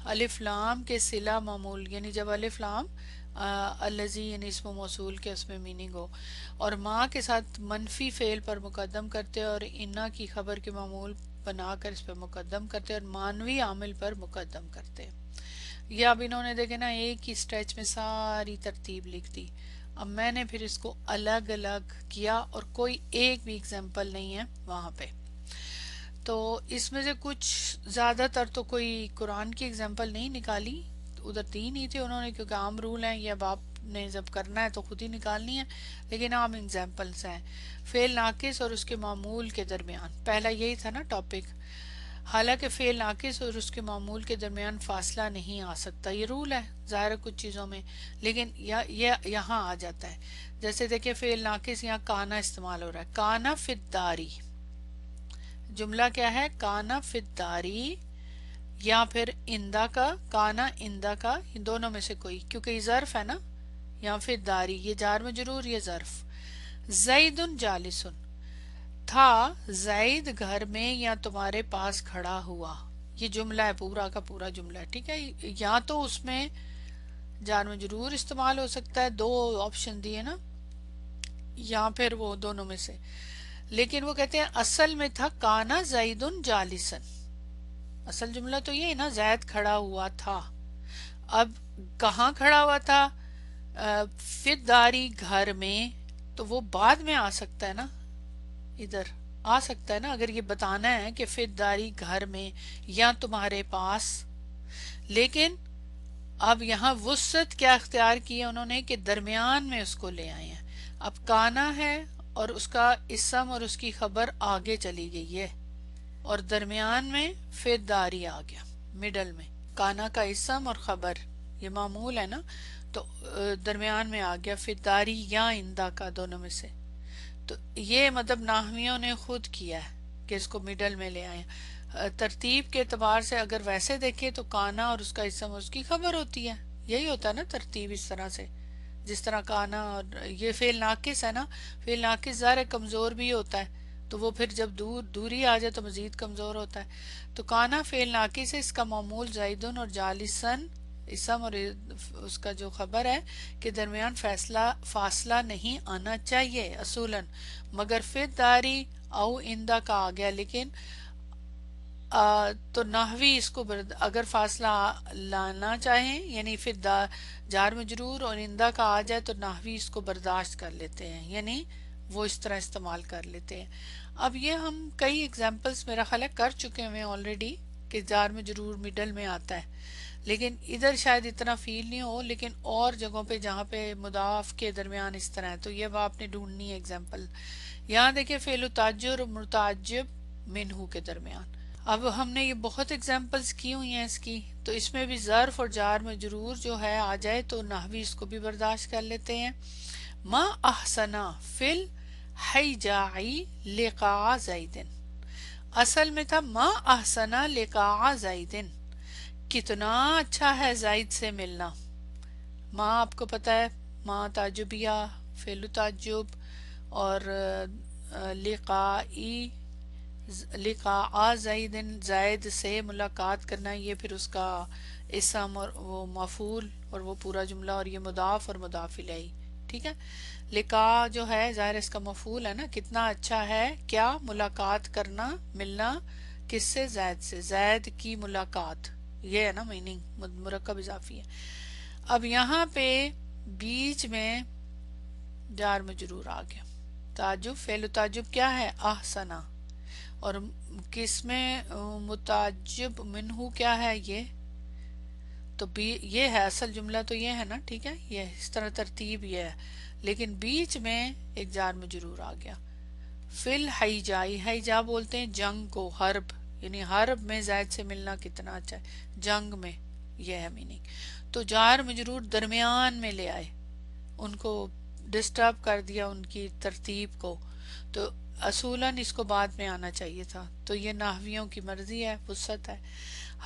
[SPEAKER 1] الف لام کے صلہ معمول یعنی جب الف لام الذی یعنی اسم موصول کے اس میں میننگ ہو، اور ماں کے ساتھ منفی فعل پر مقدم کرتے اور انا کی خبر کے معمول بنا کر اس پر مقدم کرتے اور مانوی عامل پر مقدم کرتے۔ یہ اب انہوں نے دیکھے نا ایک ہی سٹیچ میں ساری ترتیب لکھ دی، اب میں نے پھر اس کو الگ الگ کیا اور کوئی ایک بھی اگزامپل نہیں ہے وہاں پہ، تو اس میں سے کچھ زیادہ تر تو کوئی قرآن کی اگزامپل نہیں نکالی، ادھر دی نہیں تھے انہوں نے کیونکہ عام رول ہیں، یہ اب آپ نے جب کرنا ہے تو خود ہی نکالنی ہے، لیکن عام اگزامپلس ہیں۔ فعل ناقص اور اس کے معمول کے درمیان، پہلا یہی تھا نا ٹاپک، حالانکہ فعل ناقص اور اس کے معمول کے درمیان فاصلہ نہیں آ سکتا، یہ رول ہے ظاہر کچھ چیزوں میں، لیکن یہاں آ جاتا ہے۔ جیسے دیکھیں فعل ناقص یہاں کانا استعمال ہو رہا ہے، کانا فی الداری، جملہ کیا ہے؟ کانا فی الداری، یا پھر اندہ کا، کانا اندہ کا، ان دونوں میں سے کوئی، کیونکہ یہ ظرف ہے نا، یہاں فی الداری یہ جار مجرور، یہ ظرف۔ زید جالسن، تھا زید گھر میں یا تمہارے پاس کھڑا ہوا، یہ جملہ ہے پورا کا پورا جملہ ہے، ٹھیک ہے، یا تو اس میں جار مجرور استعمال ہو سکتا ہے، دو آپشن دیے نا، یا پھر وہ دونوں میں سے، لیکن وہ کہتے ہیں اصل میں تھا کانا زید جالسن، اصل جملہ تو یہ ہے نا زید کھڑا ہوا تھا، اب کہاں کھڑا ہوا تھا؟ فی الداری گھر میں، تو وہ بعد میں آ سکتا ہے نا، ادھر آ سکتا ہے نا، اگر یہ بتانا ہے کہ فی الداری گھر میں یا تمہارے پاس، لیکن اب یہاں وسعت کیا اختیار کی ہے انہوں نے کہ درمیان میں اس کو لے آئے ہیں، اب کانا ہے اور اس کا اسم اور اس کی خبر آگے چلی گئی ہے اور درمیان میں فی الداری آ گیا، مڈل میں کانا کا اسم اور خبر یہ معمول ہے نا، تو درمیان میں آ گیا فی الداری یا اندہ کا، دونوں میں سے، تو یہ مطلب نحویوں نے خود کیا ہے کہ اس کو مڈل میں لے آئے۔ ترتیب کے اعتبار سے اگر ویسے دیکھیں تو کانا اور اس کا اسم اور اس کی خبر ہوتی ہے، یہی ہوتا ہے نا ترتیب اس طرح سے، جس طرح کانا، اور یہ فعل ناقص ہے نا، فعل ناقص ظاہر ہے کمزور بھی ہوتا ہے، تو وہ پھر جب دوری آ جائے تو مزید کمزور ہوتا ہے۔ تو کانا فعل ناقص ہے، اس کا معمول زیدن اور جالسن اسم، اور اس کا جو خبر ہے کہ درمیان فاصلہ نہیں آنا چاہیے اصولاً، مگر فی داری او اندہ کا آ گیا، لیکن تو نحوی اس کو اگر فاصلہ لانا چاہیں، یعنی پھر جار مجرور اور اندہ کا آ جائے تو نحوی اس کو برداشت کر لیتے ہیں، یعنی وہ اس طرح استعمال کر لیتے ہیں۔ اب یہ ہم کئی ایگزامپلس میرا خیال ہے کر چکے ہیں آلریڈی، کہ جار مجرور مڈل میں آتا ہے، لیکن ادھر شاید اتنا فیل نہیں ہو، لیکن اور جگہوں پہ جہاں پہ مضاف کے درمیان اس طرح ہے تو یہ آپ نے ڈھونڈنی ہے ایگزامپل۔ یہاں دیکھیں فعل تعجب اور متعجب منہو کے درمیان۔ اب ہم نے یہ بہت ایگزامپلس کی ہوئی ہیں اس کی، تو اس میں بھی ظرف اور جار مجرور جو ہے آ جائے تو نحوی اس کو بھی برداشت کر لیتے ہیں۔ ما احسنا فل حیجائی لقاء زیدن، اصل میں تھا ما احسنا لقاء زیدن، کتنا اچھا ہے زید سے ملنا۔ ما آپ کو پتا ہے ما تعجبیہ فعل تعجب، اور لقائی لقاء زیدن زید سے ملاقات کرنا، یہ پھر اس کا اسم اور وہ مفعول اور وہ پورا جملہ، اور یہ مضاف اور مضاف الیہ، ٹھیک ہے۔ لقاء جو ہے ظاہر اس کا مفعول ہے نا، کتنا اچھا ہے کیا ملاقات کرنا، ملنا، کس سے؟ زید سے، زید کی ملاقات، یہ ہے نا میننگ، مرکب اضافی ہے۔ اب یہاں پہ بیچ میں جار مجرور آ گیا، تعجب فعل تعجب کیا ہے؟ احسنا، اور کس میں متعجب منہو کیا ہے؟ یہ تو یہ ہے اصل جملہ، تو یہ ہے نا، ٹھیک ہے، یہ اس طرح ترتیب یہ ہے، لیکن بیچ میں ایک جار مجرور آ گیا۔ فل حیجائی، حیجا بولتے ہیں جنگ کو، حرب، یعنی حرب میں زید سے ملنا کتنا اچھا ہے، جنگ میں، یہ ہے میننگ۔ تو جار مجرور درمیان میں لے آئے، ان کو ڈسٹرب کر دیا ان کی ترتیب کو، تو اصولاً اس کو بعد میں آنا چاہیے تھا، تو یہ نحویوں کی مرضی ہے، وسعت ہے۔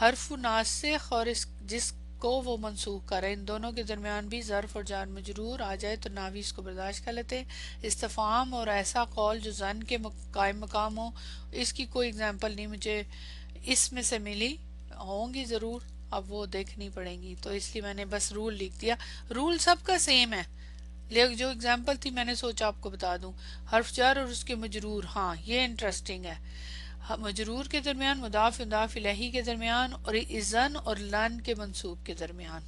[SPEAKER 1] حرف ناسخ اور جس کو وہ منسوخ کر رہے ہیں، ان دونوں کے درمیان بھی ظرف اور جار مجرور آ جائے تو نحوی اس کو برداشت کر لیتے ہیں۔ استفہام اور ایسا قول جو زن کے قائم مقام ہو، اس کی کوئی اگزامپل نہیں مجھے اس میں سے ملی، ہوں گی ضرور، اب وہ دیکھنی پڑیں گی، تو اس لیے میں نے بس رول لکھ دیا۔ رول سب کا سیم ہے، لیکن جو اگزامپل تھی میں نے سوچا آپ کو بتا دوں۔ حرف جر اور اس کے مجرور، ہاں یہ انٹرسٹنگ ہے، مجرور کے درمیان، مضاف مضاف الیہ کے درمیان، اور اذن اور لن کے منصوب کے درمیان۔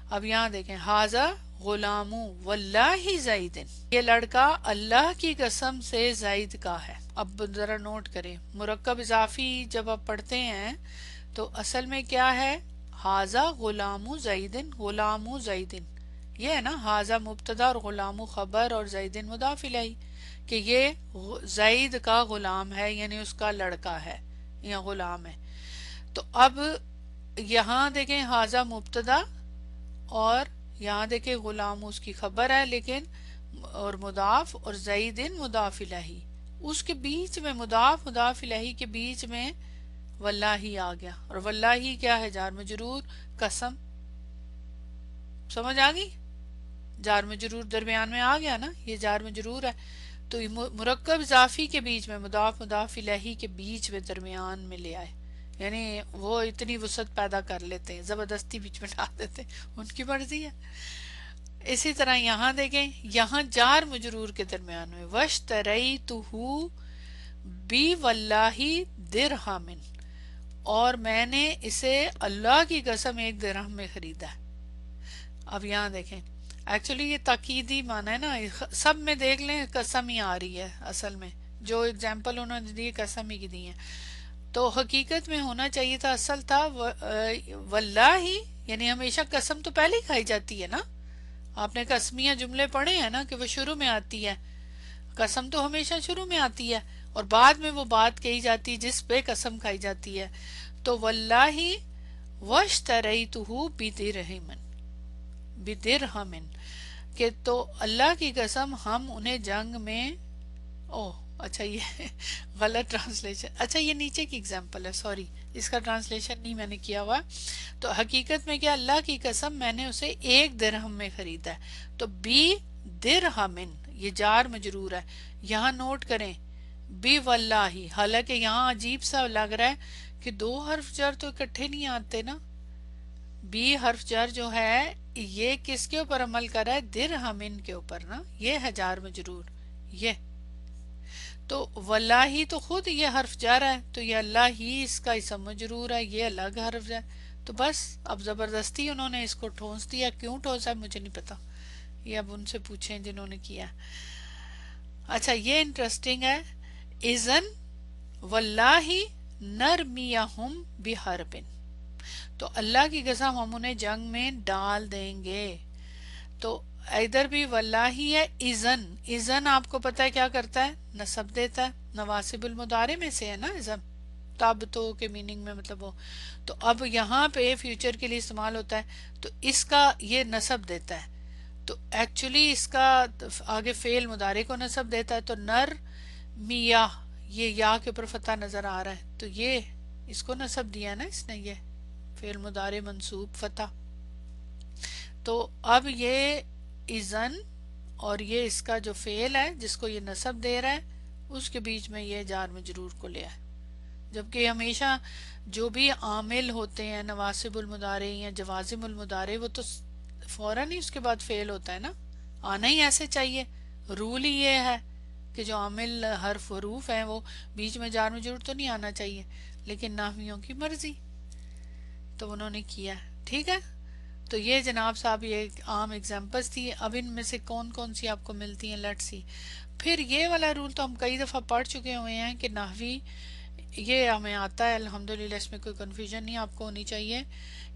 [SPEAKER 1] اب یہاں دیکھیں، ھذا غلام واللہ زیدن، یہ لڑکا اللہ کی قسم سے زید کا ہے۔ اب ذرا نوٹ کریں، مرکب اضافی جب آپ پڑھتے ہیں تو اصل میں کیا ہے؟ ھذا غلام زیدن، غلام زیدن، یہ ہے نا، ھذا مبتدا اور غلام خبر اور زیدن مضاف الیہ، کہ یہ زید کا غلام ہے، یعنی اس کا لڑکا ہے یا غلام ہے۔ تو اب یہاں دیکھیں ھذا مبتدا، اور یہاں دیکھیں غلام اس کی خبر ہے، لیکن اور مضاف، اور زیدن مضاف الیہ، اس کے بیچ میں مضاف مضاف الیہ کے بیچ میں واللہ آ گیا، اور واللہ کیا ہے؟ جار مجرور، قسم، سمجھ آ گئی؟ جار مجرور درمیان میں آ گیا نا، یہ جار مجرور ہے، تو مرکب اضافی کے بیچ میں، مضاف مضاف الیہ کے بیچ میں درمیان میں لے آئے، یعنی وہ اتنی وسعت پیدا کر لیتے ہیں، زبردستی بیچ میں ڈال دیتے ہیں، ان کی مرضی ہے۔ اسی طرح یہاں دیکھیں، یہاں جار مجرور کے درمیان میں وَاشْتَرَيْتُهُ بِوَاللَّهِ دِرْهَمٍ، اور میں نے اسے اللہ کی قسم 1 درہم میں خریدا ہے۔ اب یہاں دیکھیں، ایکچولی یہ تاکیدی معنی ہے نا، سب میں دیکھ لیں قسم ہی آ رہی ہے، اصل میں جو اگزامپل انہوں نے دی قسم ہی کی دی ہیں، تو حقیقت میں ہونا چاہیے تھا، اصل تھا واللہ، یعنی ہمیشہ قسم تو پہلے ہی کھائی جاتی ہے نا، آپ نے قسمیہ جملے پڑھے ہیں نا کہ وہ شروع میں آتی ہے، قسم تو ہمیشہ شروع میں آتی ہے، اور بعد میں وہ بات کہی جاتی ہے جس پہ قسم کھائی جاتی ہے، تو واللہ واشتریتہ بدرہم، کہ تو اللہ کی قسم ہم انہیں جنگ میں، اچھا یہ غلط ٹرانسلیشن. اچھا یہ نیچے کی ایگزامپل ہے، سوری اس کا ٹرانسلیشن نہیں میں نے کیا ہوا. تو حقیقت میں کیا، اللہ کی قسم میں نے اسے 1 درہم میں خریدا ہے. تو بی درہمن یہ جار مجرور ہے. یہاں نوٹ کریں بی واللہ، حالانکہ یہاں عجیب سا لگ رہا ہے کہ 2 حرف جر تو اکٹھے نہیں آتے نا. بی حرف جر جو ہے یہ کس کے اوپر عمل کر رہا ہے، درہمن کے اوپر نا، یہ ہے جار مجرور یہ. تو واللہ تو خود یہ حرف جر ہے، تو یہ اللہ ہی اس کا اسم مجرور ہے، یہ الگ حرف ہے. تو بس اب زبردستی انہوں نے اس کو ٹھونس دیا. کیوں ٹھونسا ہے مجھے نہیں پتا، یہ اب ان سے پوچھیں جنہوں نے کیا. اچھا یہ انٹرسٹنگ ہے. اذن واللہ نرمیہم بحربن، تو اللہ کی قسم ہم انہیں جنگ میں ڈال دیں گے. تو ادھر بھی واللہ ہے. اذن، اذن آپ کو پتا ہے کیا کرتا ہے، نصب دیتا ہے. نواسب المضارع میں سے ہے نا اذن، تب تو کے میننگ میں مطلب وہ. تو اب یہاں پہ فیوچر کے لیے استعمال ہوتا ہے، تو اس کا یہ نصب دیتا ہے. تو ایکچولی اس کا آگے فعل مضارع کو نصب دیتا ہے. تو نر میاں، یہ یا کے اوپر فتح نظر آ رہا ہے، تو یہ اس کو نصب دیا نا اس نے، یہ فعل مضارع منصوب فتح. تو اب یہ اذن اور یہ اس کا جو فعل ہے جس کو یہ نصب دے رہا ہے اس کے بیچ میں یہ جار مجرور کو لیا ہے. جبکہ ہمیشہ جو بھی عامل ہوتے ہیں نواسب المضارع یا جوازم المضارع وہ تو فوراً ہی اس کے بعد فعل ہوتا ہے نا، آنا ہی ایسے چاہیے. رول ہی یہ ہے کہ جو عامل حرف حروف ہیں وہ بیچ میں جار مجرور تو نہیں آنا چاہیے، لیکن نحویوں کی مرضی تو انہوں نے کیا. ٹھیک ہے، تو یہ جناب صاحب یہ عام ایگزامپلس تھی. اب ان میں سے کون کون سی آپ کو ملتی ہیں، لیٹس سی. پھر یہ والا رول تو ہم کئی دفعہ پڑھ چکے ہوئے ہیں کہ نحوی یہ ہمیں آتا ہے الحمدللہ، اس میں کوئی کنفیوژن نہیں آپ کو ہونی چاہیے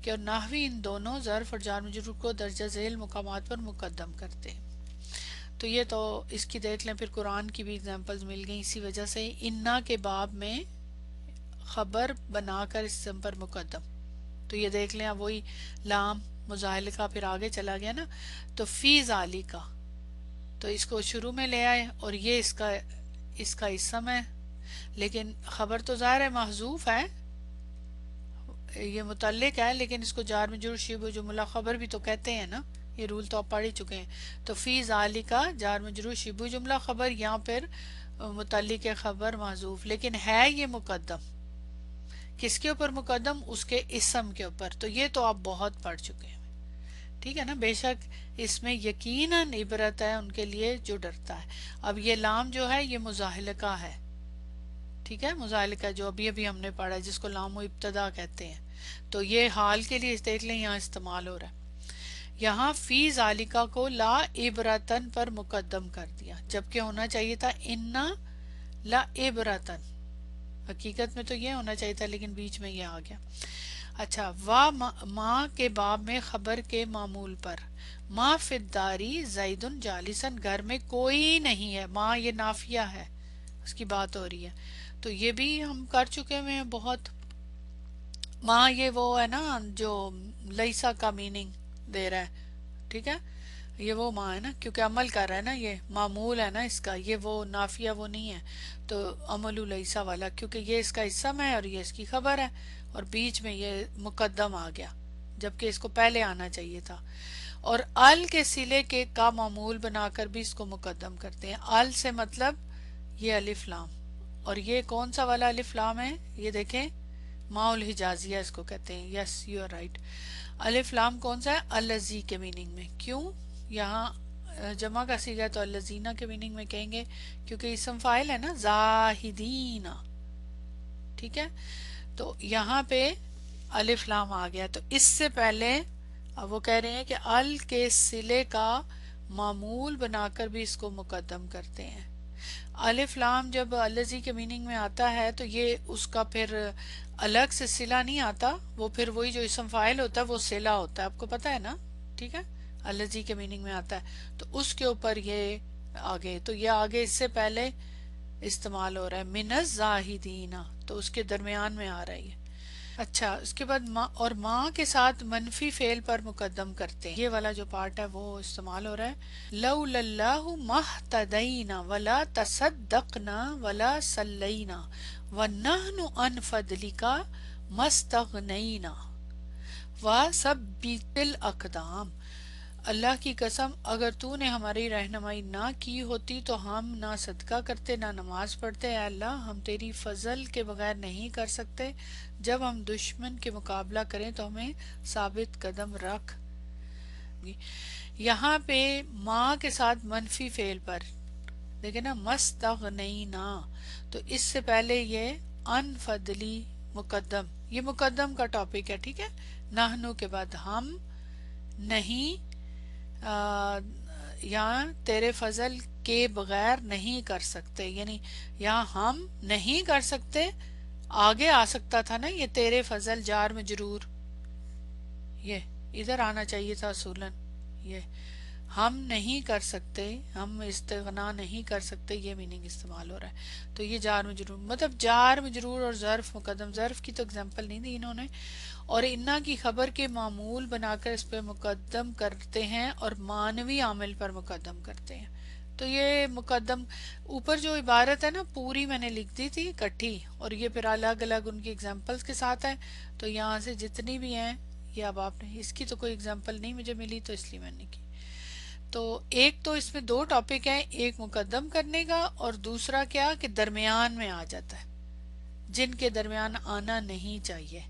[SPEAKER 1] کہ اور نحوی ان دونوں ظرف اور جار مجرور کو درجہ ذیل مقامات پر مقدم کرتے ہیں. تو یہ تو اس کی دیکھ لیں. پھر قرآن کی بھی ایگزامپلز مل گئیں اسی وجہ سے. انا کے باب میں خبر بنا کر اسم پر مقدم، تو یہ دیکھ لیں اب وہی لام مزاحل کا پھر آگے چلا گیا نا. تو فی ذالی کا، تو اس کو شروع میں لے آئے اور یہ اس کا اسم ہے، لیکن خبر تو ظاہر ہے محذوف ہے، یہ متعلق ہے، لیکن اس کو جار مجرور شبہ جملہ خبر بھی تو کہتے ہیں نا. یہ رول تو آپ پڑھ ہی چکے ہیں. تو فی ذالی کا جار مجرور شبہ جملہ خبر یا پھر متعلق خبر محذوف، لیکن ہے یہ مقدم. کس کے اوپر مقدم، اس کے اسم کے اوپر. تو یہ تو آپ بہت پڑھ چکے ہیں. ٹھیک ہے نا. بے شک اس میں یقیناً عبرت ہے ان کے لیے جو ڈرتا ہے. اب یہ لام جو ہے یہ مزاحلقہ ہے، ٹھیک ہے، مزاحلقہ جو ابھی ابھی ہم نے پڑھا ہے جس کو لام و ابتدا کہتے ہیں. تو یہ حال کے لیے دیکھ لیں یہاں استعمال ہو رہا ہے. یہاں فی ذالکہ کو لا عبرتن پر مقدم کر دیا، جبکہ ہونا چاہیے تھا انا لا عبرتن. حقیقت میں تو یہ ہونا چاہیے تھا لیکن بیچ میں یہ آ گیا. اچھا ما کے باب میں خبر کے معمول پر، ما فی الداری زید جالسن، گھر میں کوئی نہیں ہے. ما یہ نافیہ ہے، اس کی بات ہو رہی ہے. تو یہ بھی ہم کر چکے ہوئے ہیں بہت. ما یہ وہ ہے نا جو لیسا کا میننگ دے رہا ہے، ٹھیک ہے، یہ وہ ماں ہے نا کیونکہ عمل کر رہا ہے نا، یہ معمول ہے نا اس کا، یہ وہ نافیہ وہ نہیں ہے. تو عمل لیسا والا کیونکہ یہ اس کا اسم ہے اور یہ اس کی خبر ہے اور بیچ میں یہ مقدم آ گیا جبکہ اس کو پہلے آنا چاہیے تھا. اور ال کے صلے کے کا معمول بنا کر بھی اس کو مقدم کرتے ہیں. ال سے مطلب یہ الف لام، اور یہ کون سا والا الف لام ہے، یہ دیکھیں ما الحجازیہ اس کو کہتے ہیں. Yes you are right. الف لام کون سا ہے، الذی کے میننگ میں. کیوں یہاں جمع کا صیغہ تو الذین کے میننگ میں کہیں گے کیونکہ اسم فاعل ہے نا زاہدین، ٹھیک ہے. تو یہاں پہ الف لام آ گیا. تو اس سے پہلے اب وہ کہہ رہے ہیں کہ ال کے صلے کا معمول بنا کر بھی اس کو مقدم کرتے ہیں. الف لام جب الذی کے میننگ میں آتا ہے تو یہ اس کا پھر الگ سے صلہ نہیں آتا، وہ پھر وہی جو اسم فاعل ہوتا ہے وہ صلہ ہوتا ہے، آپ کو پتا ہے نا، ٹھیک ہے. الذی کے میننگ میں آتا ہے تو اس کے اوپر یہ آگے، تو یہ آگے اس سے پہلے استعمال ہو رہا ہے من الزاہدین، تو اس کے درمیان میں آ رہا ہے. اچھا اس کے بعد ماں اور ماں کے ساتھ منفی فعل پر مقدم کرتے ہیں، یہ والا جو پارٹ ہے وہ استعمال ہو رہا ہے، لو للہ مہتدینا ولا تصدقنا ولا صلینا ونحن عن فضلک مستغنینا وثبت الاقدام۔ اللہ کی قسم اگر تو نے ہماری رہنمائی نہ کی ہوتی تو ہم نہ صدقہ کرتے نہ نماز پڑھتے، اے اللہ ہم تیری فضل کے بغیر نہیں کر سکتے، جب ہم دشمن کے مقابلہ کریں تو ہمیں ثابت قدم رکھ۔ یہاں پہ ماں کے ساتھ منفی فعل پر دیکھیں نا، مستغنینا، تو اس سے پہلے یہ ان فضلی مقدم، یہ مقدم کا ٹاپک ہے، ٹھیک ہے، نحنو کے بعد ہم نہیں، یہاں تیرے فضل کے بغیر نہیں کر سکتے، یعنی یہاں ہم نہیں کر سکتے، آگے آ سکتا تھا نا یہ تیرے فضل جار مجرور، یہ ادھر آنا چاہیے تھا اصولاً، یہ ہم نہیں کر سکتے، ہم استغنا نہیں کر سکتے، یہ میننگ استعمال ہو رہا ہے، تو یہ جار مجرور، مطلب جار مجرور اور ظرف مقدم، ظرف کی تو اگزامپل نہیں دی انہوں نے، اور انا کی خبر کے معمول بنا کر اس پہ مقدم کرتے ہیں اور معنوی عامل پر مقدم کرتے ہیں۔ تو یہ مقدم اوپر جو عبارت ہے نا پوری میں نے لکھ دی تھی اکٹھی، اور یہ پھر الگ الگ ان کی اگزامپلز کے ساتھ ہے، تو یہاں سے جتنی بھی ہیں یہ اب آپ نے، اس کی تو کوئی اگزامپل نہیں مجھے ملی تو اس لیے میں نے کی۔ تو ایک تو اس میں دو ٹاپک ہیں، ایک مقدم کرنے کا اور دوسرا کیا کہ درمیان میں آ جاتا ہے، جن کے درمیان آنا نہیں چاہیے۔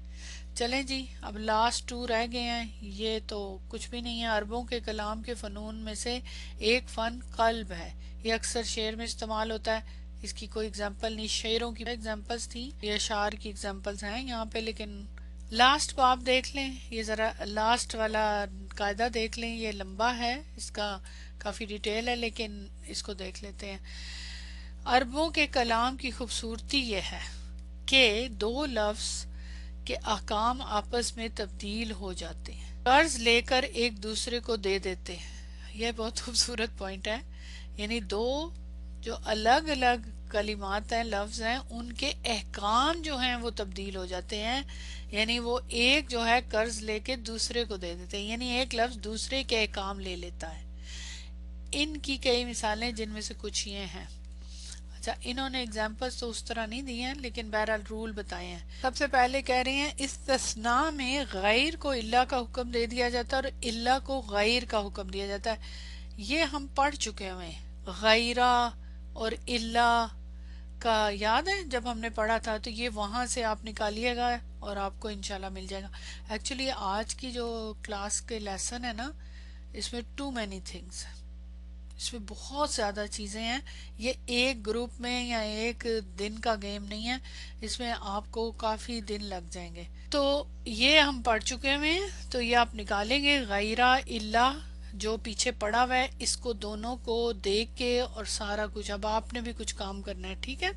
[SPEAKER 1] چلیں جی اب لاسٹ ٹو رہ گئے ہیں، یہ تو کچھ بھی نہیں ہے، عربوں کے کلام کے فنون میں سے ایک فن قلب ہے، یہ اکثر شعر میں استعمال ہوتا ہے، اس کی کوئی اگزامپل نہیں، شعروں کی اگزامپلز تھی، یہ اشعار کی اگزامپلز ہیں یہاں پہ، لیکن لاسٹ کو آپ دیکھ لیں، یہ ذرا لاسٹ والا قاعدہ دیکھ لیں، یہ لمبا ہے، اس کا کافی ڈیٹیل ہے لیکن اس کو دیکھ لیتے ہیں۔ عربوں کے کلام کی خوبصورتی یہ ہے کہ دو لفظ کے احکام آپس میں تبدیل ہو جاتے ہیں، قرض لے کر ایک دوسرے کو دے دیتے ہیں، یہ بہت خوبصورت پوائنٹ ہے، یعنی دو جو الگ الگ کلمات ہیں، لفظ ہیں، ان کے احکام جو ہیں وہ تبدیل ہو جاتے ہیں، یعنی وہ ایک جو ہے قرض لے کے دوسرے کو دے دیتے ہیں، یعنی ایک لفظ دوسرے کے احکام لے لیتا ہے۔ ان کی کئی مثالیں جن میں سے کچھ یہ ہیں، اچھا انہوں نے اگزامپلس تو اس طرح نہیں دی ہیں لیکن بہرحال رول بتائے ہیں۔ سب سے پہلے کہہ رہے ہیں استثناء میں غیر کو اللہ کا حکم دے دیا جاتا ہے اور اللہ کو غیر کا حکم دیا جاتا ہے، یہ ہم پڑھ چکے ہوئے ہیں، غیرہ اور اللہ کا یاد ہے جب ہم نے پڑھا تھا، تو یہ وہاں سے آپ نکالیے گا اور آپ کو انشاءاللہ مل جائے گا۔ ایکچولی آج کی جو کلاس کے لیسن ہے نا، اس میں ٹو مینی تھنگس، اس میں بہت زیادہ چیزیں ہیں، یہ ایک گروپ میں یا ایک دن کا گیم نہیں ہے، اس میں آپ کو کافی دن لگ جائیں گے۔ تو یہ ہم پڑھ چکے ہوئے ہیں، تو یہ آپ نکالیں گے، غیرہ اللہ جو پیچھے پڑا ہوا ہے، اس کو دونوں کو دیکھ کے اور سارا کچھ، اب آپ نے بھی کچھ کام کرنا ہے، ٹھیک ہے۔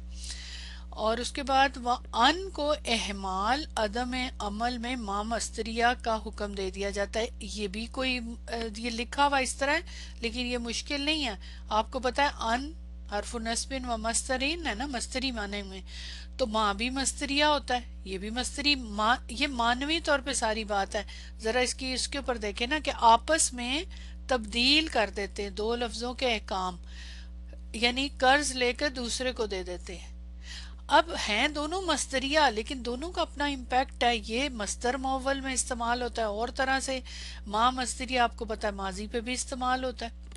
[SPEAKER 1] اور اس کے بعد ان کو احمال عدم عمل میں ما مستریہ کا حکم دے دیا جاتا ہے، یہ بھی کوئی یہ لکھا ہوا اس طرح ہے لیکن یہ مشکل نہیں ہے، آپ کو پتا ہے ان حرف نصب و مسترین ہے نا، مستری معنی میں، تو ماں بھی مستریہ ہوتا ہے، یہ بھی مستری، یہ معنوی طور پہ ساری بات ہے، ذرا اس کے اوپر دیکھیں نا کہ آپس میں تبدیل کر دیتے ہیں دو لفظوں کے احکام، یعنی قرض لے کر دوسرے کو دے دیتے ہیں۔ اب ہیں دونوں مصدریہ لیکن دونوں کا اپنا امپیکٹ ہے، یہ مصدر معول میں استعمال ہوتا ہے اور طرح سے، ماں مصدریہ آپ کو پتا ہے ماضی پہ بھی استعمال ہوتا ہے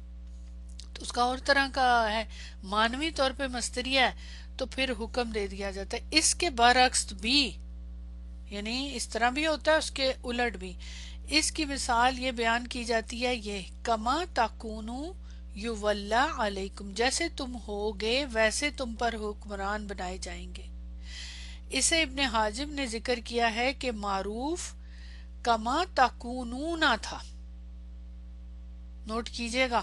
[SPEAKER 1] تو اس کا اور طرح کا ہے، معنوی طور پہ مصدریہ ہے تو پھر حکم دے دیا جاتا ہے، اس کے برعکس بھی، یعنی اس طرح بھی ہوتا ہے اس کے الٹ بھی۔ اس کی مثال یہ بیان کی جاتی ہے، یہ کما تکونو یولا علیکم، جیسے تم ہوگے ویسے تم پر حکمران بنائے جائیں گے۔ اسے ابن حاجب نے ذکر کیا ہے کہ معروف کما تکونون تھا، نوٹ کیجئے گا،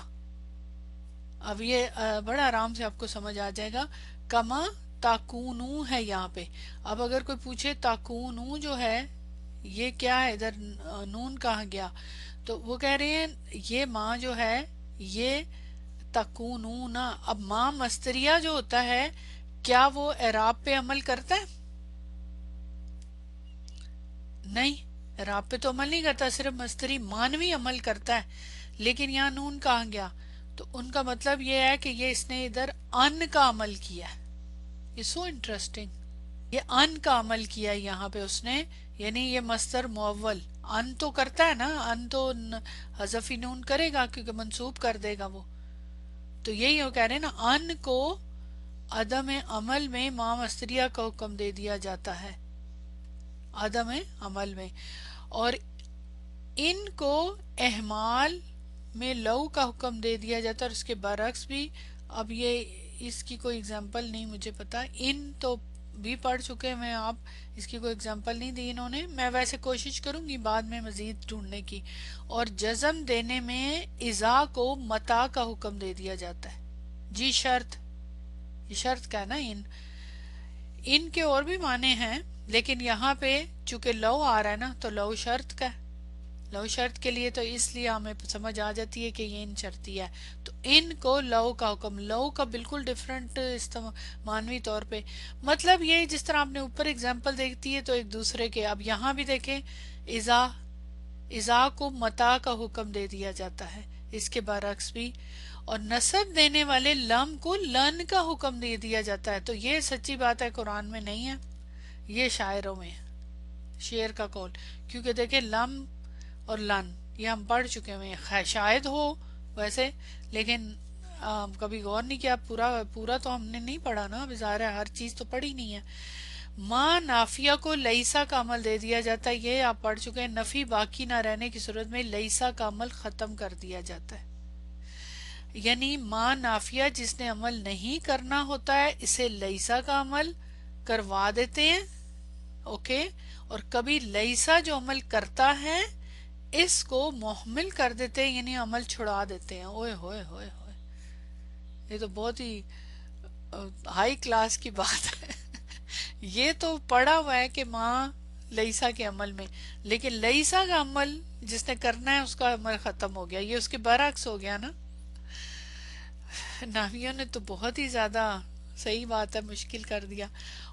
[SPEAKER 1] اب یہ بڑا آرام سے آپ کو سمجھ آ جائے گا، کما تاکونو ہے یہاں پہ، اب اگر کوئی پوچھے تاکونو جو ہے یہ کیا ہے، ادھر نون کہاں گیا، تو وہ کہہ رہے ہیں یہ ماں جو ہے یہ تکونون، اب ماں مستریہ جو ہوتا ہے کیا وہ اعراب پہ عمل کرتا ہے؟ نہیں، اعراب پہ تو عمل نہیں کرتا، صرف مصدری مانوی عمل کرتا ہے، لیکن یہاں نون کہاں گیا؟ تو ان کا مطلب یہ ہے کہ یہ اس نے ادھر ان کا عمل کیا ہے. یہ سو انٹرسٹنگ، یہ ان کا عمل کیا ہے یہاں پہ اس نے، یعنی یہ مصدر مؤول ان تو کرتا ہے نا، ان تو حذف نون کرے گا کیونکہ منصوب کر دے گا وہ. تو یہی وہ کہہ رہے ہیں نا، ان کو عدم عمل میں ما مصدریہ کا حکم دے دیا جاتا ہے، عدم عمل میں. اور ان کو احمال میں لو کا حکم دے دیا جاتا ہے، اور اس کے برعکس بھی. اب یہ اس کی کوئی اگزامپل نہیں مجھے پتا، ان تو بھی پڑھ چکے ہیں آپ، اس کی کوئی اگزامپل نہیں دی انہوں نے. میں ویسے کوشش کروں گی بعد میں مزید ڈھونڈنے کی. اور جزم دینے میں اذا کو متا کا حکم دے دیا جاتا ہے. جی شرط، یہ شرط کا ہے نا. ان کے اور بھی معنی ہیں، لیکن یہاں پہ چونکہ لو آ رہا ہے نا تو لو شرط کا ہے. لو شرط کے لیے تو اس لیے ہمیں سمجھ آ جاتی ہے کہ یہ ان شرطی ہے. تو ان کو لو کا حکم، لو کا بالکل ڈیفرنٹ معنوی طور پہ مطلب یہ جس طرح آپ نے اوپر اگزامپل دیکھتی ہے تو ایک دوسرے کے. اب یہاں بھی دیکھیں اذا کو متا کا حکم دے دیا جاتا ہے، اس کے برعکس بھی. اور نصب دینے والے لم کو لن کا حکم دے دیا جاتا ہے. تو یہ سچی بات ہے قرآن میں نہیں ہے، یہ شاعروں میں شعر کا قول. کیونکہ دیکھیں لم اور لن یہ ہم پڑھ چکے ہیں، شاید ہو ویسے، لیکن کبھی غور نہیں کیا. پورا تو ہم نے نہیں پڑھا نا، اب ظاہر ہے ہر چیز تو پڑھی نہیں ہے. ماں نافیہ کو لیسا کا عمل دے دیا جاتا ہے، یہ آپ پڑھ چکے ہیں. نفی باقی نہ رہنے کی صورت میں لیسا کا عمل ختم کر دیا جاتا ہے. یعنی ماں نافیہ جس نے عمل نہیں کرنا ہوتا ہے اسے لیسا کا عمل کروا دیتے ہیں. اوکے. اور کبھی لیسا جو عمل کرتا ہے اس کو محمل کر دیتے ہیں، یعنی عمل چھڑا دیتے ہیں. اوئے ہوئے ہوئے ہوئے، یہ تو بہت ہی ہائی کلاس کی بات ہے. یہ تو پڑا ہوا ہے کہ ماں لیسا کے عمل میں، لیکن لیسا کا عمل جس نے کرنا ہے اس کا عمل ختم ہو گیا. یہ اس کے برعکس ہو گیا نا. ناویوں نے تو بہت ہی زیادہ صحیح بات ہے مشکل کر دیا.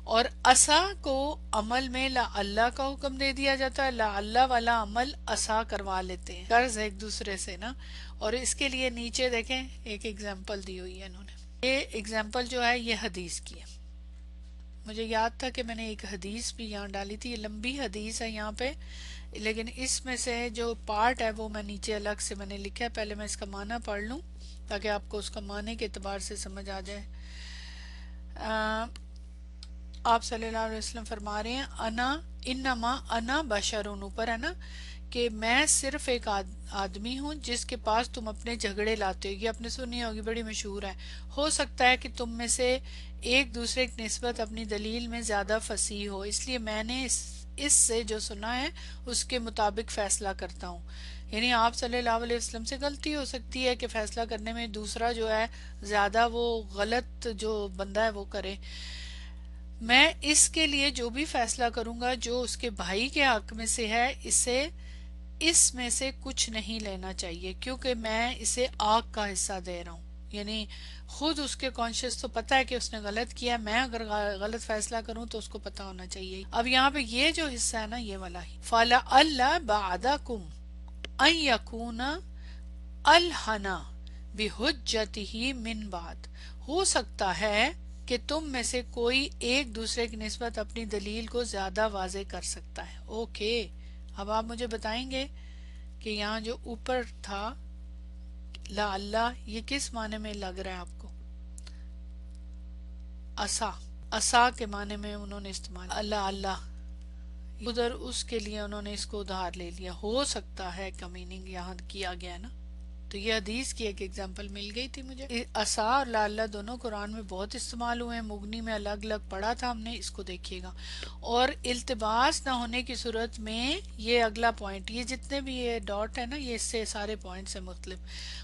[SPEAKER 1] اور عصا کو عمل میں لا اللہ کا حکم دے دیا جاتا ہے، لا اللہ والا عمل عصا کروا لیتے ہیں، قرض ایک دوسرے سے نا. اور اس کے لیے نیچے دیکھیں ایک ایگزامپل دی ہوئی ہے انہوں نے. یہ ایگزامپل جو ہے یہ حدیث کی ہے. مجھے یاد تھا کہ میں نے ایک حدیث بھی یہاں ڈالی تھی، یہ لمبی حدیث ہے یہاں پہ، لیکن اس میں سے جو پارٹ ہے وہ میں نیچے الگ سے میں نے لکھا ہے. پہلے میں اس کا معنی پڑھ لوں تاکہ آپ کو اس کا معنی کے اعتبار سے سمجھ آ جائے. آپ صلی اللہ علیہ وسلم فرما رہے ہیں انما انا بشرون، اوپر ہے نا کہ میں صرف ایک آدمی ہوں جس کے پاس تم اپنے جھگڑے لاتے ہو. یہ آپ نے سنی ہوگی، بڑی مشہور ہے. ہو سکتا ہے کہ تم میں سے ایک دوسرے کی نسبت اپنی دلیل میں زیادہ فصیح ہو، اس لیے میں نے اس سے جو سنا ہے اس کے مطابق فیصلہ کرتا ہوں. یعنی آپ صلی اللہ علیہ وسلم سے غلطی ہو سکتی ہے کہ فیصلہ کرنے میں دوسرا جو ہے زیادہ وہ غلط جو بندہ ہے وہ کرے. میں اس کے لیے جو بھی فیصلہ کروں گا جو اس کے بھائی کے حق میں سے ہے، اسے اس میں سے کچھ نہیں لینا چاہیے، کیونکہ میں اسے آگ کا حصہ دے رہا ہوں. یعنی خود اس کے کانشیس تو پتا ہے کہ اس نے غلط کیا، میں اگر غلط فیصلہ کروں تو اس کو پتا ہونا چاہیے. اب یہاں پہ یہ جو حصہ ہے نا یہ والا ہی، فَلَعَلَّ بَعْدَكُمْ أَن يَكُونَ الحنا بحجتہ من بعد، ہو سکتا ہے کہ تم میں سے کوئی ایک دوسرے کی نسبت اپنی دلیل کو زیادہ واضح کر سکتا ہے. اوکے. اب آپ مجھے بتائیں گے کہ یہاں جو اوپر تھا لا اللہ، یہ کس معنی میں لگ رہا ہے آپ کو؟ عصا، عصا کے معنی میں انہوں نے استعمال اللہ اللہ، ادھر اس کے لیے انہوں نے اس کو ادھار لے لیا. ہو سکتا ہے کا میننگ یہاں کیا گیا نا. تو یہ حدیث کی ایک ایگزامپل مل گئی تھی مجھے. عصا اور لا اللہ دونوں قرآن میں بہت استعمال ہوئے ہیں، مغنی میں الگ الگ پڑھا تھا ہم نے، اس کو دیکھیے گا. اور التباس نہ ہونے کی صورت میں یہ اگلا پوائنٹ، یہ جتنے بھی یہ ڈاٹ ہے نا یہ اس سے سارے پوائنٹس ہیں مختلف.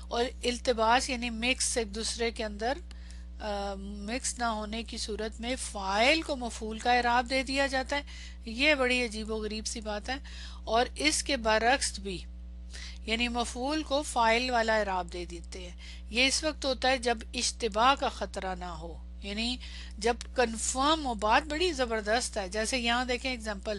[SPEAKER 1] اور التباس یعنی مکس، ایک دوسرے کے اندر مکس نہ ہونے کی صورت میں فاعل کو مفعول کا اعراب دے دیا جاتا ہے. یہ بڑی عجیب و غریب سی بات ہے. اور اس کے برعکس بھی، یعنی مفعول کو فاعل والا اعراب دے دیتے ہیں. یہ اس وقت ہوتا ہے جب اشتباہ کا خطرہ نہ ہو، یعنی جب کنفرم ہو. بات بڑی زبردست ہے. جیسے یہاں دیکھیں اگزامپل،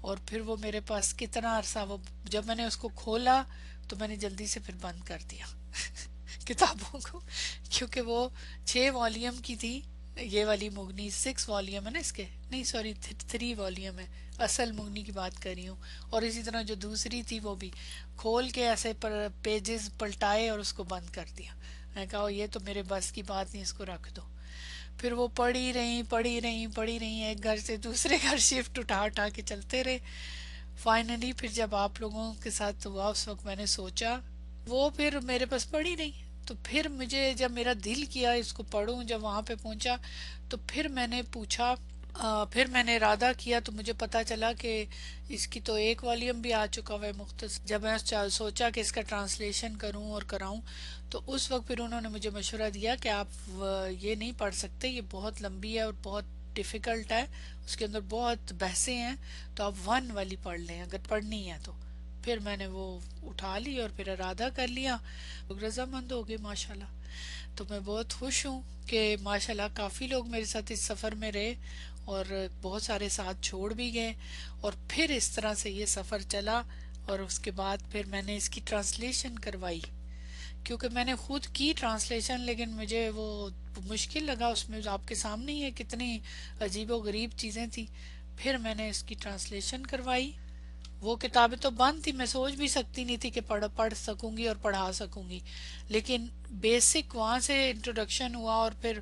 [SPEAKER 1] اور پھر وہ میرے پاس کتنا عرصہ، وہ جب میں نے اس کو کھولا تو میں نے جلدی سے پھر بند کر دیا کتابوں کو، کیونکہ وہ 6 والیوم کی تھی یہ والی مغنی، 6 والیوم ہے نا اس کے، نہیں سوری 3 والیوم ہے، اصل مغنی کی بات کر رہی ہوں، اور اسی طرح جو دوسری تھی وہ بھی کھول کے ایسے پر پیجز پلٹائے اور اس کو بند کر دیا، میں نے کہا یہ تو میرے بس کی بات نہیں، اس کو رکھ دو۔ پھر وہ پڑھی رہیں ایک گھر سے دوسرے گھر شفٹ اٹھا اٹھا کے چلتے رہے۔ فائنلی پھر جب آپ لوگوں کے ساتھ ہوا اس وقت میں نے سوچا، وہ پھر میرے پاس پڑھی نہیں، تو پھر مجھے جب میرا دل کیا اس کو پڑھوں، جب وہاں پہ پہنچا تو پھر میں نے پوچھا، پھر میں نے ارادہ کیا تو مجھے پتا چلا کہ اس کی تو ایک والیوم بھی آ چکا ہوا ہے مختصر۔ جب میں سوچا کہ اس کا ٹرانسلیشن کروں اور کراؤں تو اس وقت پھر انہوں نے مجھے مشورہ دیا کہ آپ یہ نہیں پڑھ سکتے، یہ بہت لمبی ہے اور بہت ڈیفیکلٹ ہے، اس کے اندر بہت بحثیں ہیں، تو آپ 1 والی پڑھ لیں اگر پڑھنی ہے تو۔ پھر میں نے وہ اٹھا لی اور پھر ارادہ کر لیا، رضامند ہو گئی ماشاءاللہ۔ تو میں بہت خوش ہوں کہ ماشاءاللہ کافی لوگ میرے ساتھ اس سفر میں رہے اور بہت سارے ساتھ چھوڑ بھی گئے، اور پھر اس طرح سے یہ سفر چلا، اور اس کے بعد پھر میں نے اس کی ٹرانسلیشن کروائی، کیونکہ میں نے خود کی ٹرانسلیشن لیکن مجھے وہ مشکل لگا، اس میں آپ کے سامنے ہی ہے کتنی عجیب و غریب چیزیں تھیں۔ پھر میں نے اس کی ٹرانسلیشن کروائی۔ وہ کتابیں تو بند تھی، میں سوچ بھی سکتی نہیں تھی کہ پڑھ سکوں گی اور پڑھا سکوں گی، لیکن بیسک وہاں سے انٹروڈکشن ہوا، اور پھر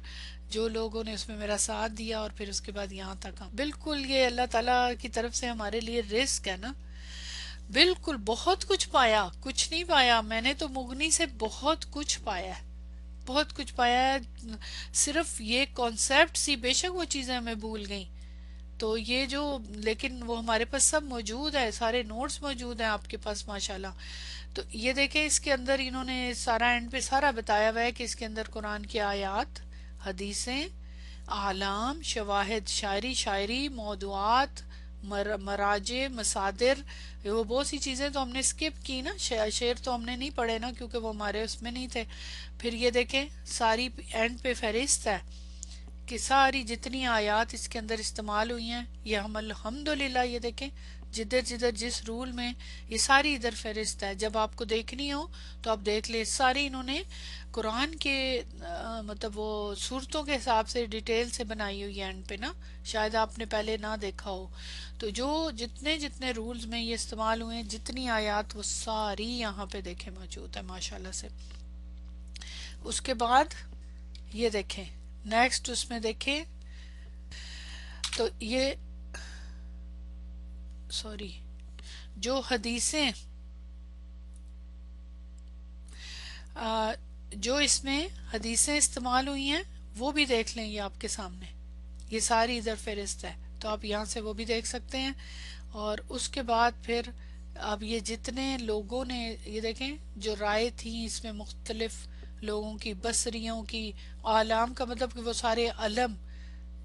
[SPEAKER 1] جو لوگوں نے اس میں میرا ساتھ دیا، اور پھر اس کے بعد یہاں تک بالکل یہ اللہ تعالیٰ کی طرف سے ہمارے لیے رزق ہے نا۔ بالکل بہت کچھ پایا، کچھ نہیں پایا، میں نے تو مغنی سے بہت کچھ پایا ہے، بہت کچھ پایا ہے۔ صرف یہ کانسیپٹ سی، بے شک وہ چیزیں ہمیں بھول گئیں تو یہ جو، لیکن وہ ہمارے پاس سب موجود ہے، سارے نوٹس موجود ہیں آپ کے پاس ماشاءاللہ۔ تو یہ دیکھیں اس کے اندر انہوں نے سارا اینڈ پہ سارا بتایا ہوا ہے کہ اس کے اندر قرآن کی آیات، حدیثیں، اعلام، شواہد، شاعری، موضوعات، مراجع، مصادر، وہ بہت سی چیزیں تو ہم نے سکپ کی نا، شعر تو ہم نے نہیں پڑھے نا کیونکہ وہ ہمارے اس میں نہیں تھے۔ پھر یہ دیکھیں ساری اینڈ پہ فہرست ہے کہ ساری جتنی آیات اس کے اندر استعمال ہوئی ہیں، یہ ہم الحمدللہ، یہ دیکھیں جدھر جدھر جس رول میں، یہ ساری ادھر فہرست ہے، جب آپ کو دیکھنی ہو تو آپ دیکھ لیں، ساری انہوں نے قرآن کے مطلب وہ صورتوں کے حساب سے ڈیٹیل سے بنائی ہوئی ہے اینڈ پہ نا، شاید آپ نے پہلے نہ دیکھا ہو، تو جو جتنے رولز میں یہ استعمال ہوئے ہیں، جتنی آیات، وہ ساری یہاں پہ دیکھیں موجود ہے ماشاءاللہ سے۔ اس کے بعد یہ دیکھیں نیکسٹ، اس میں دیکھیں تو یہ سوری جو حدیثیں جو اس میں حدیثیں استعمال ہوئی ہیں وہ بھی دیکھ لیں، یہ آپ کے سامنے یہ ساری ادھر فہرست ہے، تو آپ یہاں سے وہ بھی دیکھ سکتے ہیں۔ اور اس کے بعد پھر اب یہ جتنے لوگوں نے، یہ دیکھیں جو رائے تھیں اس میں مختلف لوگوں کی، بصریوں کی، اعلام کا مطلب کہ وہ سارے علم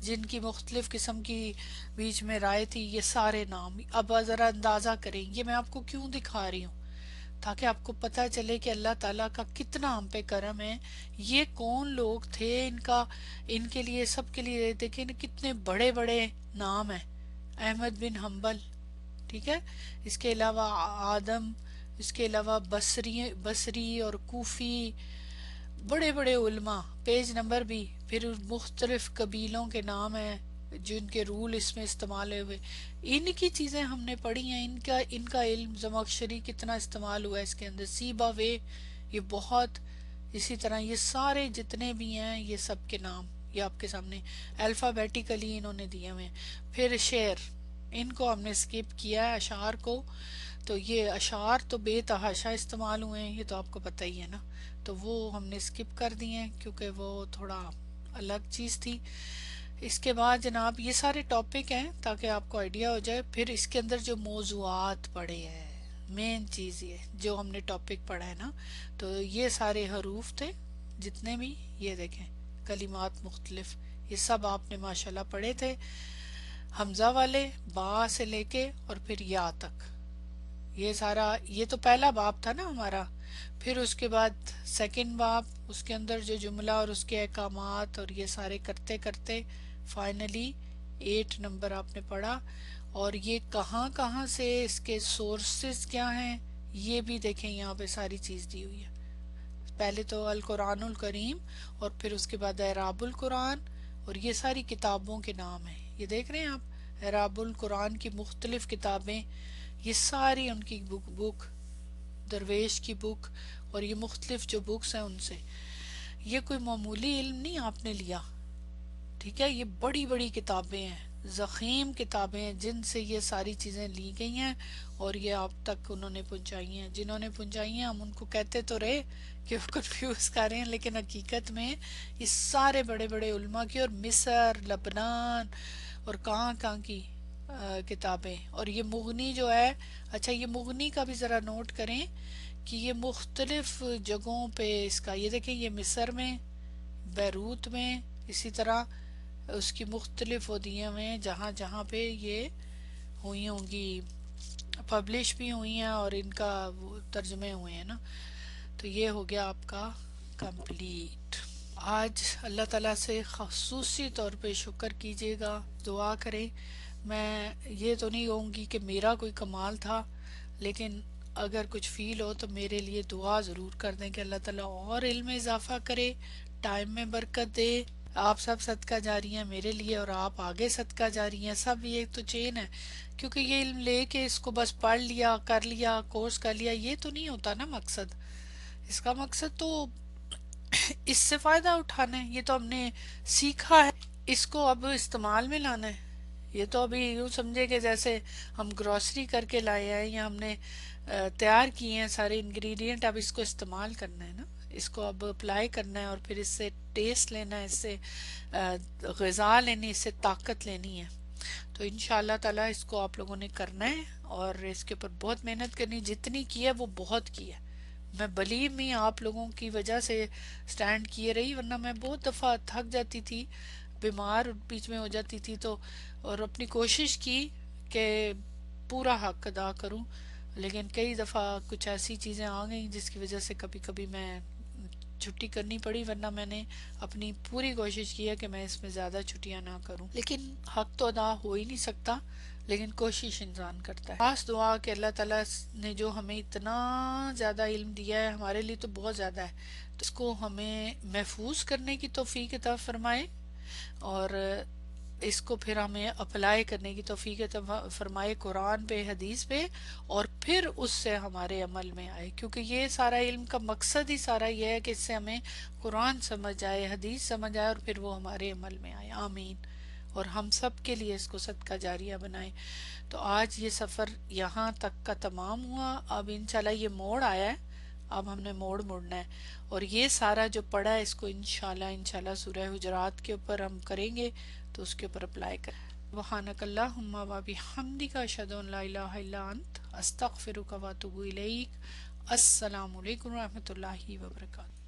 [SPEAKER 1] جن کی مختلف قسم کی بیچ میں رائے تھی، یہ سارے نام اب ذرا اندازہ کریں، یہ میں آپ کو کیوں دکھا رہی ہوں تاکہ آپ کو پتہ چلے کہ اللہ تعالیٰ کا کتنا ہم پہ کرم ہے۔ یہ کون لوگ تھے، ان کا، ان کے لیے، سب کے لیے دیکھیں کتنے بڑے بڑے نام ہیں۔ احمد بن حنبل، ٹھیک ہے، اس کے علاوہ آدم، اس کے علاوہ بصری اور کوفی، بڑے بڑے علماء، پیج نمبر بھی، پھر مختلف قبیلوں کے نام ہیں جن کے رول اس میں استعمال ہوئے، ان کی چیزیں ہم نے پڑھی ہیں، ان کا علم، زمخشری کتنا استعمال ہوا ہے اس کے اندر، سیبا وے، یہ بہت، اسی طرح یہ سارے جتنے بھی ہیں یہ سب کے نام یہ آپ کے سامنے الفابیٹیکلی انہوں نے دیے ہوئے ہیں۔ پھر شعر، ان کو ہم نے سکپ کیا ہے، اشعار کو، تو یہ اشعار تو بے تحاشا استعمال ہوئے ہیں، یہ تو آپ کو پتہ ہی ہے نا، تو وہ ہم نے سکپ کر دیے ہیں کیونکہ وہ تھوڑا الگ چیز تھی۔ اس کے بعد جناب یہ سارے ٹاپک ہیں تاکہ آپ کو آئیڈیا ہو جائے، پھر اس کے اندر جو موضوعات پڑھے ہیں، مین چیز یہ جو ہم نے ٹاپک پڑھا ہے نا، تو یہ سارے حروف تھے جتنے بھی، یہ دیکھیں کلمات مختلف، یہ سب آپ نے ماشاءاللہ پڑھے تھے، حمزہ والے، با سے لے کے اور پھر یا تک، یہ سارا، یہ تو پہلا باب تھا نا ہمارا، پھر اس کے بعد سیکنڈ باب، اس کے اندر جو جملہ اور اس کے احکامات اور یہ سارے کرتے کرتے فائنلی 8 نمبر آپ نے پڑھا، اور یہ کہاں کہاں سے اس کے سورسز کیا ہیں یہ بھی دیکھیں، یہاں پہ ساری چیز دی ہوئی ہے. پہلے تو القرآن الکریم اور پھر اس کے بعد اعراب القرآن، اور یہ ساری کتابوں کے نام ہیں. یہ دیکھ رہے ہیں آپ، اعراب القرآن کی مختلف کتابیں، یہ ساری ان کی بک درویش کی بک، اور یہ مختلف جو بکس ہیں ان سے. یہ کوئی معمولی علم نہیں آپ نے لیا، ٹھیک ہے، یہ بڑی بڑی کتابیں ہیں، ضخیم کتابیں ہیں جن سے یہ ساری چیزیں لی گئی ہیں اور یہ آپ تک انہوں نے پہنچائی ہیں. جنہوں نے پہنچائی ہیں ہم ان کو کہتے تو رہے کہ وہ کنفیوز کر رہے ہیں، لیکن حقیقت میں یہ سارے بڑے بڑے علماء کی، اور مصر، لبنان اور کہاں کہاں کی کتابیں. اور یہ مغنی جو ہے، اچھا یہ مغنی کا بھی ذرا نوٹ کریں کہ یہ مختلف جگہوں پہ اس کا، یہ دیکھیں یہ مصر میں، بیروت میں، اسی طرح اس کی مختلف ودیاں میں جہاں جہاں پہ یہ ہوئی ہوں گی، پبلش بھی ہوئی ہیں اور ان کا وہ ترجمے ہوئے ہیں نا. تو یہ ہو گیا آپ کا کمپلیٹ. آج اللہ تعالیٰ سے خصوصی طور پہ شکر کیجیے گا، دعا کریں. میں یہ تو نہیں کہوں گی کہ میرا کوئی کمال تھا، لیکن اگر کچھ فیل ہو تو میرے لیے دعا ضرور کر دیں کہ اللہ تعالیٰ اور علم میں اضافہ کرے، ٹائم میں برکت دے. آپ سب صدقہ جاری ہیں میرے لیے، اور آپ آگے صدقہ جاری ہیں، سب یہ تو چین ہے. کیونکہ یہ علم لے کے اس کو بس پڑھ لیا، کر لیا، کورس کر لیا، یہ تو نہیں ہوتا نا مقصد. اس کا مقصد تو اس سے فائدہ اٹھانا ہے. یہ تو ہم نے سیکھا ہے، اس کو اب استعمال میں لانا ہے. یہ تو ابھی یوں سمجھے کہ جیسے ہم گروسری کر کے لائے ہیں، یا ہم نے تیار کیے ہیں سارے انگریڈینٹ، اب اس کو استعمال کرنا ہے نا، اس کو اب اپلائی کرنا ہے، اور پھر اس سے ٹیسٹ لینا ہے، اس سے غذا لینی، اس سے طاقت لینی ہے. تو انشاءاللہ تعالیٰ اس کو آپ لوگوں نے کرنا ہے، اور اس کے اوپر بہت محنت کرنی. جتنی کی ہے وہ بہت کی ہے. میں بلیو میں آپ لوگوں کی وجہ سے سٹینڈ کیے رہی، ورنہ میں بہت دفعہ تھک جاتی تھی، بیمار بیچ میں ہو جاتی تھی، تو اور اپنی کوشش کی کہ پورا حق ادا کروں، لیکن کئی دفعہ کچھ ایسی چیزیں آ گئیں جس کی وجہ سے کبھی کبھی میں چھٹی کرنی پڑی، ورنہ میں نے اپنی پوری کوشش کی ہے کہ میں اس میں زیادہ چھٹیاں نہ کروں. لیکن حق تو ادا ہو ہی نہیں سکتا، لیکن کوشش انسان کرتا ہے. خاص دعا کہ اللہ تعالیٰ نے جو ہمیں اتنا زیادہ علم دیا ہے، ہمارے لیے تو بہت زیادہ ہے، تو اس کو ہمیں محفوظ کرنے کی توفیق عطا فرمائے، اور اس کو پھر ہمیں اپلائی کرنے کی توفیق عطا فرمائے قرآن پہ، حدیث پہ، اور پھر اس سے ہمارے عمل میں آئے. کیونکہ یہ سارا علم کا مقصد ہی سارا یہ ہے کہ اس سے ہمیں قرآن سمجھ آئے، حدیث سمجھ آئے، اور پھر وہ ہمارے عمل میں آئے. آمین. اور ہم سب کے لیے اس کو صدقہ جاریہ بنائے. تو آج یہ سفر یہاں تک کا تمام ہوا. اب انشاءاللہ یہ موڑ آیا ہے، اب ہم نے موڑنا ہے، اور یہ سارا جو پڑھا ہے اس کو انشاءاللہ سورہ حجرات کے اوپر ہم کریں گے، تو اس کے اوپر اپلائی کریں. سبحانک اللہم و بحمدک، اشہد ان لا الہ الا انت، استغفرک و اتوب الیک. السلام علیکم و رحمۃ اللہ وبرکاتہ.